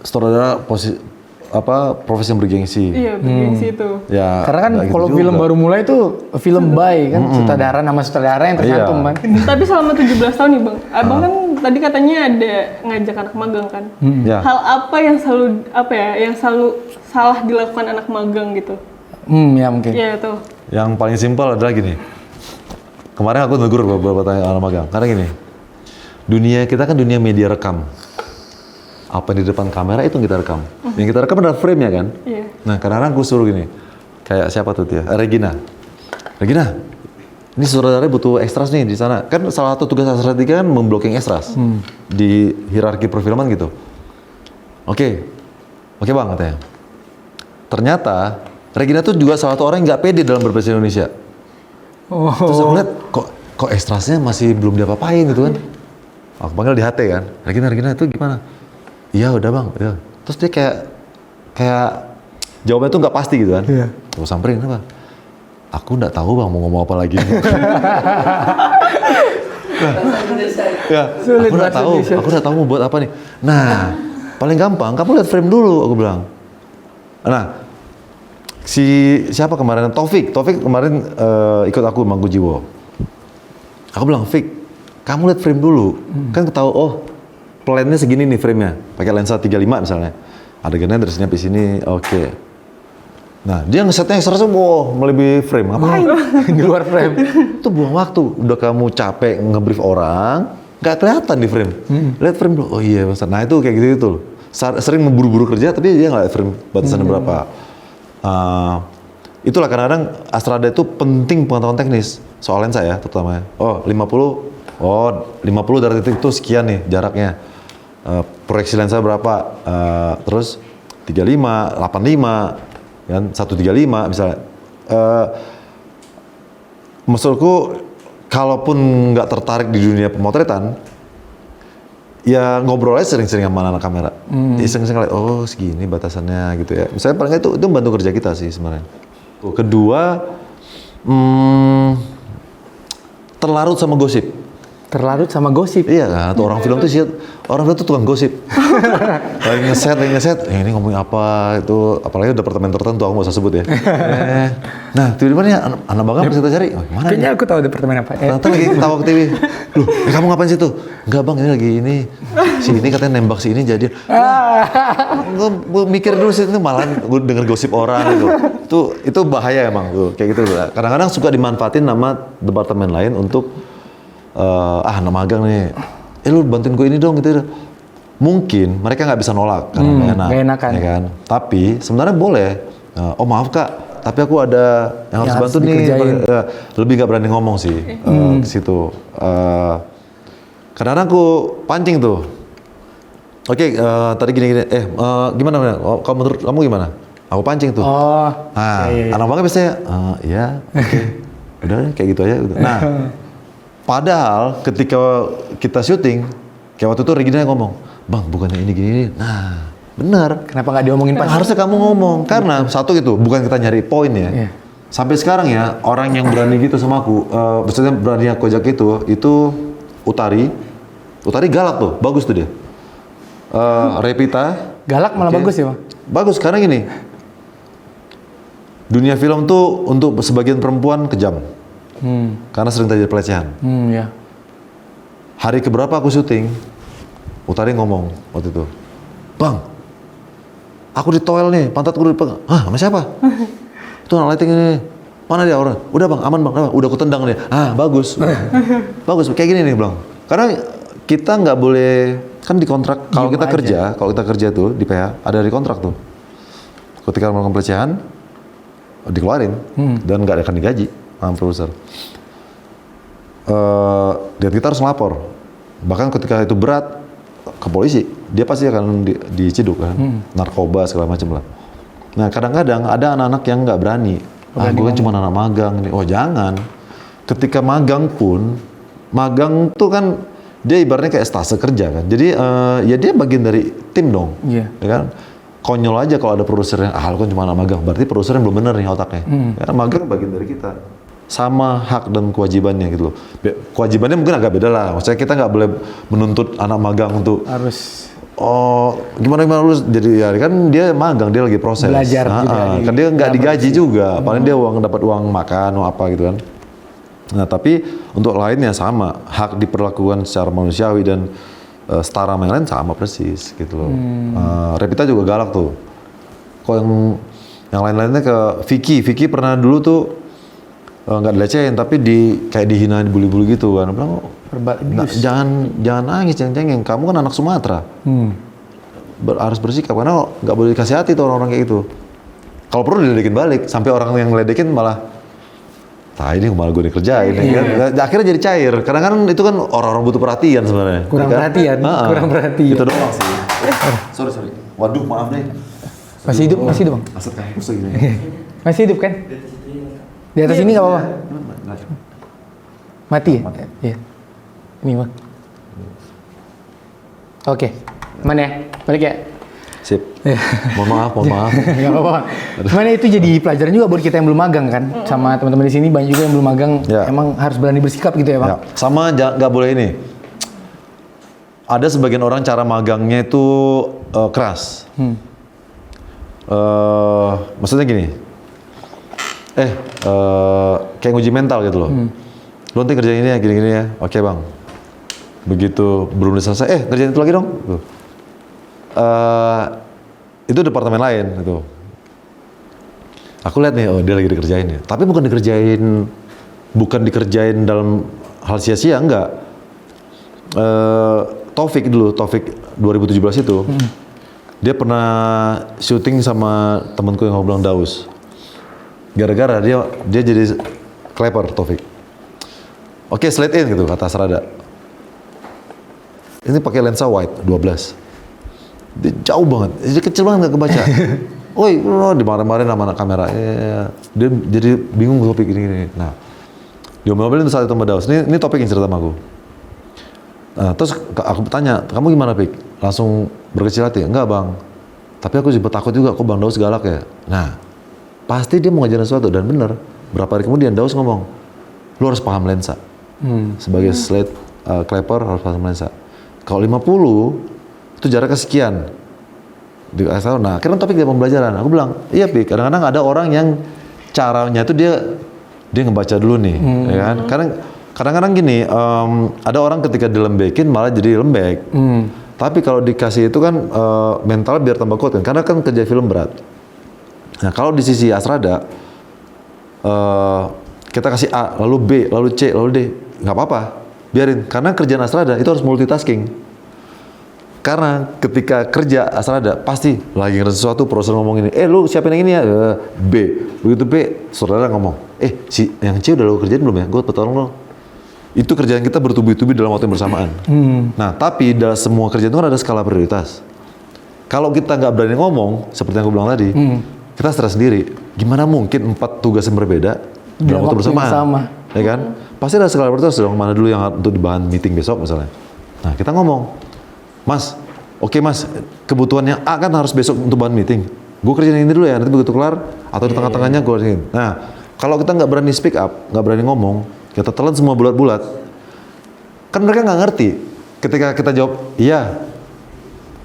sutradara profesi yang bergengsi. Iya, begini itu. Ya. Karena kan nggak gitu kalau juga. film baru mulai tuh film by kan, sutradara nama sutradara yang tercantum Iya. kan. Tapi selama 17 tahun nih bang, abang kan tadi katanya ada ngajak anak magang kan. Ya. Hal apa yang selalu salah dilakukan anak magang gitu? Ya mungkin. Iya tuh. Yang paling simpel adalah gini. Kemarin aku negur beberapa tanya anak magang. Karena gini, dunia kita kan dunia media rekam. Apa yang di depan kamera itu yang kita rekam. Yang kita rekam adalah frame-nya kan. Iya. Nah, kadang-kadang aku suruh gini. Kayak siapa tuh dia? Regina, ini sutradaranya butuh ekstras nih di sana. Kan salah satu tugas Astra 3 kan memblocking ekstras di hierarki perfilman gitu. Oke bang katanya. Ternyata Regina tuh juga salah satu orang yang nggak pede dalam berbahasa Indonesia. Oh. Terus aku lihat kok ekstrasnya masih belum diapa-apain gitu kan. Aku panggil di HT kan. Regina itu gimana? Iya udah bang. Iya. Terus dia kayak jawabannya tuh nggak pasti gitu kan. Iya. Aku samperin apa? Aku nggak tahu bang mau ngomong apa lagi. Ya, Sulit aku bahasa Indonesia. nggak tahu mau buat apa nih. Nah, paling gampang kamu lihat frame dulu, aku bilang. Nah, siapa kemarin? Taufik kemarin ikut aku Mangku Jiwo. Aku bilang, Fik, kamu lihat frame dulu. Kan tahu, oh, plan-nya segini nih frame-nya. Pakai lensa 35 misalnya. Adegannya dari sini sampai sini, oke. Nah, dia ngesetnya ekstrasnya, melebihi frame. Ngapain? Di luar frame. Itu buang waktu. Udah kamu capek ngebrief orang, nggak kelihatan di frame. Lihat frame dulu. Oh iya, Mas. Nah, itu kayak gitu loh. Sering memburu-buru kerja, tapi dia nggak lihat frame batasannya berapa. Itulah kadang-kadang Astrada itu penting pengetahuan teknis soal lensa ya, terutama. Oh, 50 dari titik itu sekian nih jaraknya. Proyeksi lensa berapa? Terus 35, 85, kan 135 misalnya. Maksudku, kalaupun nggak tertarik di dunia pemotretan, ya ngobrol aja sering-sering sama anak kamera. Iseng-iseng lihat, oh segini batasannya gitu ya. Misalnya paling itu membantu kerja kita sih sebenarnya. Kedua, terlarut sama gosip. Terlarut sama gosip. Iya kan, tuh orang film tuh sih, orang film tuh tukang gosip. lagi ngeset, ini ngomongin apa itu, apalagi departemen tertentu aku nggak usah sebut ya. Nah, tiba-tiba nih anak bangga pas kita cari, mana? Kayaknya aku tahu departemen apa. Ternyata lagi ketawa ke TV. Loh, kamu ngapain situ? Enggak bang, ini lagi ini. Si ini katanya nembak si ini jadi. Gue mikir dulu sih, itu malah gue denger gosip orang gitu. Itu bahaya emang tuh, kayak gitu. Kadang-kadang suka dimanfaatin nama departemen lain untuk anak magang nih, lu bantuin gue ini dong gitu. Mungkin mereka nggak bisa nolak karena nggak enakan. ya kan. Tapi sebenarnya boleh. Oh maaf kak, tapi aku ada yang harus bantu nih. Lebih nggak berani ngomong sih ke situ. Kadang-kadang aku pancing tuh. Oke, tadi gini-gini. Gimana? Menurut kamu gimana? Aku pancing tuh. Oh. Nah, anak bangga biasanya, iya, oke. Udah kayak gitu aja. Udah. Nah. Padahal ketika kita syuting, kayak waktu itu Regina yang ngomong, bang bukannya ini gini. Nah benar. Kenapa nggak diomongin pas? Harusnya kamu ngomong, karena satu itu bukan kita nyari poin ya. Sampai sekarang ya orang yang berani gitu sama aku, maksudnya berani aku ajak itu Utari galak tuh, bagus tuh dia. Revita. Galak malah bagus ya bang? Bagus, karena gini, dunia film tuh untuk sebagian perempuan kejam. Karena sering terjadi pelecehan. Ya. Hari keberapa aku syuting, Utari ngomong waktu itu, bang, aku di toel nih, pantatku dipegang. Hah, sama siapa? Itu anak lighting ini. Mana dia orang? Udah bang, aman bang, udah aku tendang dia. Ah, bagus. Bagus, kayak gini nih bang. Karena kita nggak boleh, kan di kontrak, kalau kita kerja tuh di PH, ada di kontrak tuh. Ketika melakukan pelecehan, dikeluarin, dan nggak akan digaji sama produser. Dan kita harus lapor. Bahkan ketika itu berat ke polisi, dia pasti akan diciduk kan, narkoba segala macam lah. Nah kadang-kadang ada anak-anak yang nggak berani. Gue kan cuma anak magang nih. Oh jangan. Ketika magang pun, magang tuh kan dia ibaratnya kayak stase kerja kan. Jadi ya dia bagian dari tim dong, ya kan. Konyol aja kalau ada produser yang lu kan cuma anak magang, berarti produsernya belum bener nih otaknya. Ya, magang bagian dari kita. Sama hak dan kewajibannya gitu loh. Kewajibannya mungkin agak beda lah. Maksudnya kita nggak boleh menuntut anak magang untuk harus gimana lu jadi ya kan dia magang, dia lagi proses. Belajar kan dia nggak digaji juga. Paling dia dapat uang makan atau apa gitu kan. Nah tapi untuk lainnya sama, hak diperlakukan secara manusiawi dan setara sama yang lain sama persis gitu loh. Revita juga galak tuh. Kok yang lain-lainnya ke Vicky pernah dulu tuh nggak dilecehin tapi kayak dihina, dibully-bully gitu kan. Bilang, jangan nangis, jangan cengeng. Kamu kan anak Sumatera. Harus bersikap karena nggak boleh dikasih hati tuh orang-orang kayak gitu. Kalau perlu diledekin balik, sampai orang yang ngeledekin malah, ini malah gue dikerjain. Kan? Akhirnya jadi cair. Karena kan itu kan orang-orang butuh perhatian sebenarnya. Kurang perhatian. Itu doang sih. Sorry. Waduh, maaf nih. Masih hidup bang? Aset kampus gini. Masih hidup kan? Di atas ini nggak apa-apa. Mati ya? Iya. Ini bang. Oke. Mana ya? Balik ya? Sip. Mohon maaf. Nggak apa-apa. Mana itu jadi pelajaran juga buat kita yang belum magang kan? Sama teman-teman di sini banyak juga yang belum magang. Ya. Emang harus berani bersikap gitu ya bang? Ya. Sama nggak boleh ini. Ada sebagian orang cara magangnya itu keras. Maksudnya gini. Kayak nguji mental gitu loh. Lu nanti kerjain ini ya, gini-gini ya. Oke bang. Begitu belum selesai, kerjain itu lagi dong. Gitu. Itu departemen lain gitu. Aku lihat nih, dia lagi dikerjain ya. Tapi bukan dikerjain dalam hal sia-sia, enggak. Taufik 2017 itu, dia pernah syuting sama temanku yang bilang Daus. Gara-gara dia jadi kleper Taufik. Oke, slide in gitu kata Serada. Ini pakai lensa wide 12. Dia jauh banget, jadi kecil banget nggak kebaca. Woi, lo dimarah-marahin sama anak kamera. Dia jadi bingung topik gini. Nah, diomelin saat itu sama Daus. Ini topik yang cerita sama aku. Nah, terus aku tanya, kamu gimana, Pik? Langsung berkecil hati? Enggak, Bang. Tapi aku juga takut juga, kok Bang Daus galak ya? Nah, pasti dia mau ngajarin sesuatu, dan bener. Berapa hari kemudian Daus ngomong, lu harus paham lensa. Sebagai slide clapper harus paham lensa. Kalau 50, itu jaraknya sekian. Nah, akhirnya topik dia pembelajaran. Aku bilang, iya Pik, kadang-kadang ada orang yang caranya itu dia ngebaca dulu nih, ya kan? Kadang-kadang gini, ada orang ketika dilembekin malah jadi lembek. Tapi kalau dikasih itu kan mental biar tambah kuat kan, karena kan kerja film berat. Nah, kalau di sisi Asrada, kita kasih A, lalu B, lalu C, lalu D, nggak apa-apa, biarin. Karena kerjaan Asrada itu harus multitasking. Karena ketika kerja Asrada pasti lagi ngerasa sesuatu, produser ngomong ini, lu siapin yang ini ya, B. Begitu B, saudara ngomong, si yang C udah lu kerjain belum ya? Gue tolong dong. Itu kerjaan kita bertubi-tubi dalam waktu yang bersamaan. Nah, tapi dalam semua kerjaan itu kan ada skala prioritas. Kalau kita nggak berani ngomong, seperti yang aku bilang tadi, kita stres sendiri. Gimana mungkin 4 tugas yang berbeda dalam waktu bersamaan? Ya kan? Pasti ada skala prioritas dong, mana dulu yang untuk di bahan meeting besok misalnya. Nah, kita ngomong, Mas, oke Mas, kebutuhannya A kan harus besok untuk bahan meeting. Gue kerjain ini dulu ya, nanti begitu kelar, atau di tengah-tengahnya gue kerjain. Nah, kalau kita nggak berani speak up, nggak berani ngomong, kita telan semua bulat-bulat, kan mereka nggak ngerti. Ketika kita jawab, iya,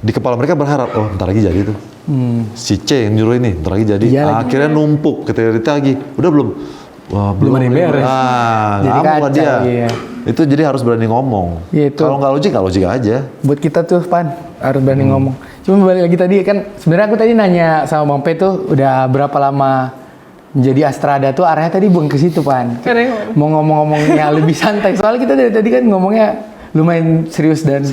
di kepala mereka berharap, oh ntar lagi jadi tuh. Si C yang nyuruh ini, ntar lagi jadi. Iya, akhirnya numpuk, ketika ditagih, udah belum? Wah, belum ada yang beres. Jadi kacau, dia. iya. Itu jadi harus berani ngomong. Iya, itu. Kalau nggak logik aja. Buat kita tuh, Pan, harus berani ngomong. Cuma balik lagi tadi kan, sebenarnya aku tadi nanya sama Bang P tuh udah berapa lama menjadi Astrada tuh, arahnya tadi bukan ke situ, Pan. Mau ngomong-ngomongnya lebih santai. Soalnya kita dari tadi kan ngomongnya lumayan serius dan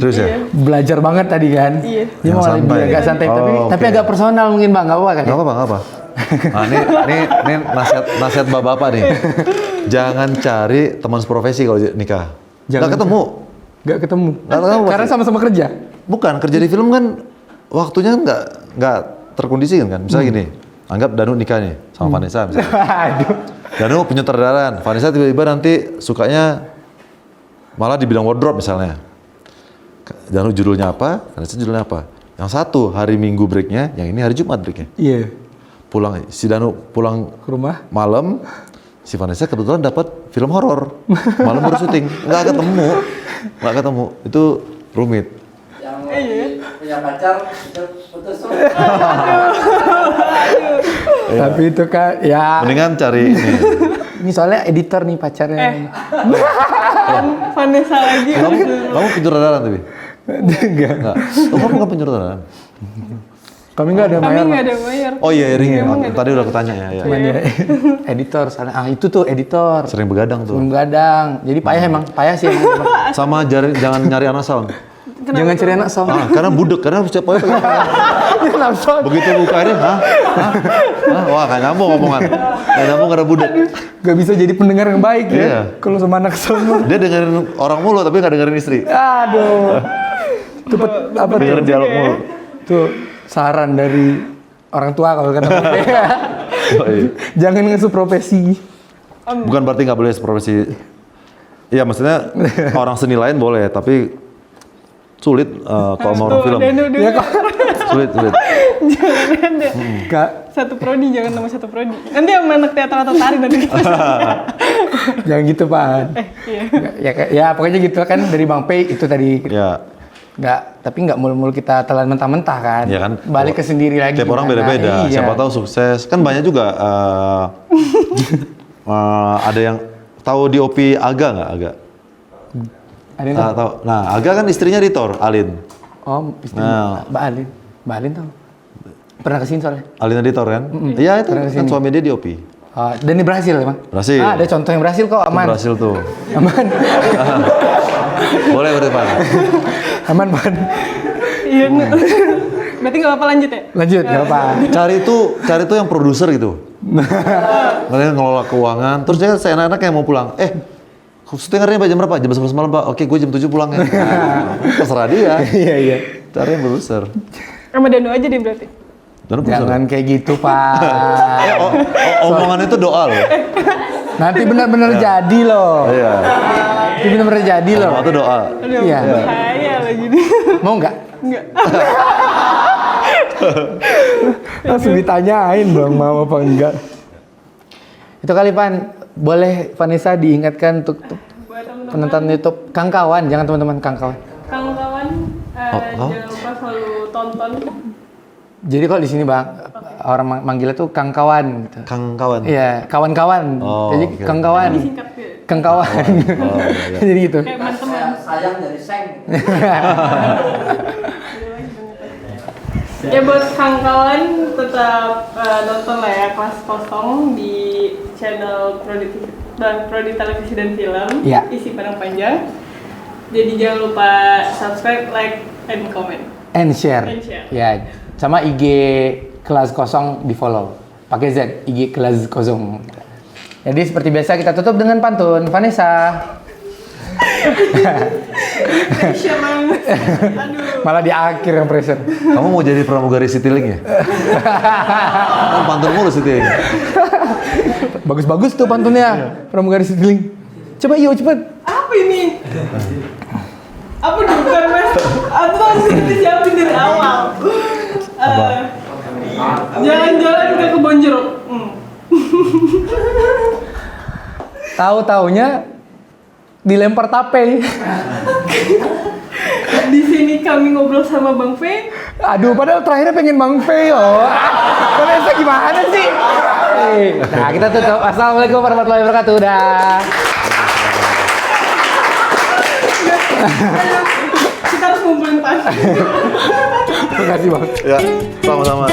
belajar banget tadi kan. Iya. Dia mau lebih agak santai, tapi agak personal mungkin, Bang. Nggak apa-apa kan? Nggak apa-apa. Nah, ini nasihat bapak-bapak nih. Jangan cari teman seprofesi kalau nikah. Nggak ketemu. Karena sama-sama kerja. Bukan, kerja di film kan waktunya nggak terkondisi kan. Misalnya gini, anggap Danu nikah nih sama Vanessa misalnya. Danu penyutradaraan, Vanessa tiba-tiba nanti sukanya malah di bidang wardrobe misalnya. Danu judulnya apa, Vanessa judulnya apa. Yang satu hari Minggu breaknya, yang ini hari Jumat breaknya. Iya. Pulang, si Danu pulang ke rumah malam, si Vanessa kebetulan dapat film horor. Malam baru syuting, nggak ketemu. Itu rumit. Yang punya pacar putus. Tapi itu kan ya. Mendingan cari Ini soalnya editor nih pacarnya. Vanessa lagi. Kamu penyutradaran tapi? Enggak. Kamu nggak penyutradaran? Kami nggak ada Kami mayor. nggak ada bayar. Oh iya, Ring. Tadi udah ketanya ya. Cuman dia editor sana. Itu tuh editor. Sering begadang tuh. Jadi payah sih emang. Sama jangan nyari anak sound. Jangan cari anak sound. Karena budek, karena setiap poin begitu buka ini, wah nggak nyambung omongan. Nggak nyambung karena budek. Gak bisa jadi pendengar yang baik ya. Iya. Kalau sama anak sound. Dia dengerin orang mulu tapi nggak dengerin istri. Aduh. Itu apa tuh? Dengerin dialog mulu. Tuh saran dari orang tua kalau kata Bang P. Jangan ngesu profesi. Bukan berarti nggak boleh profesi. Iya maksudnya orang seni lain boleh, tapi sulit kalau mau orang film. Ya kok. Sulit. Gak. Satu prodi, jangan nama satu prodi. Nanti yang anak teater atau tari nanti. Jangan gitu, Pak. Iya. Ya pokoknya gitu kan dari Bang P itu tadi. Ya. Tapi nggak mulu-mulu kita telan mentah-mentah kan. Iya kan. Balik ke sendiri lagi. Tiap orang beda-beda. Iya. Siapa tahu sukses. Kan banyak juga ada yang tahu DOP Aga nggak? Ada yang tahu? Tahu. Nah, Aga kan istrinya Ritor, Alin. Oh, istri Nah. Mbak Alin. Mbak Alin tahu. Pernah kesini soalnya. Alin Editor kan? Iya itu Pernah kan kesini. suami dia DOP. Dan ini berhasil emang? Berhasil. Ada contoh yang berhasil kok, aman. Berhasil tuh. Aman. Boleh berdepan. Aman, Pan. Iya. Berarti nggak apa-apa lanjut ya? Lanjut, nggak apa. Cari tuh yang produser gitu. Kalian ngelola keuangan. Terus dia seenak-enak yang mau pulang. Syutingannya jam berapa? Jam 11 malam, Pak. Oke, gue jam 7 pulang ya. Terserah dia. Iya. Cari yang produser. Sama Danu aja deh berarti. Jangan putus Jangan kayak gitu, Pak. Omongan itu doa loh. Nanti benar-benar jadi loh. Iya. Nanti benar-benar jadi loh. Omongan itu doa. Aduh, Iya. bahaya lagi nih. Mau nggak? Enggak. Langsung ditanyain dong mau apa enggak. Itu kali Pan, boleh Vanessa diingatkan untuk Buat teman-teman, penonton YouTube Kang Kawan, jangan teman-teman Kang Kawan. kawan-kawan, jangan lupa selalu tonton. Jadi kalau di sini Bang, orang manggilnya tuh Kang Kawan gitu. Kang kawan. Iya, kawan-kawan. Oh, Jadi oke. Kang Kawan. Disingkat gitu. Kang Kawan. Oh, iya. Jadi gitu. Kayak teman-teman. Sayang dari seng. Ya buat kawan-kawan tetap nonton lah ya Kelas Kosong di channel Prodi Televisi dan Film. Iya. Isi Padang Panjang. Jadi jangan lupa subscribe, like, and comment. And share. And share. Ya, sama IG Kelas Kosong di follow. Pakai Z, IG Kelas Kosong. Jadi seperti biasa kita tutup dengan pantun Vanessa. Pressure banget. Aduh. Malah di akhir yang pressure. Kamu mau jadi pramugari Citylink ya? Kan pantun mulu Citylink. Bagus-bagus tuh pantunnya. Pramugari Citylink. Coba yuk cepet. Apa ini? Apa bukan mas? Atau harus kita siapin dari awal? Jalan-jalan ke kebun jeruk. Tahu-taunya dilempar tape. Di sini kami ngobrol sama Bang Fe. Aduh, padahal terakhirnya pengen Bang Fe loh. Vanessa gimana sih? Nah, kita tutup. Assalamualaikum warahmatullahi wabarakatuh. Dah. Kita harus ngumpulin pas. Terima kasih Bang. Ya, sama-sama.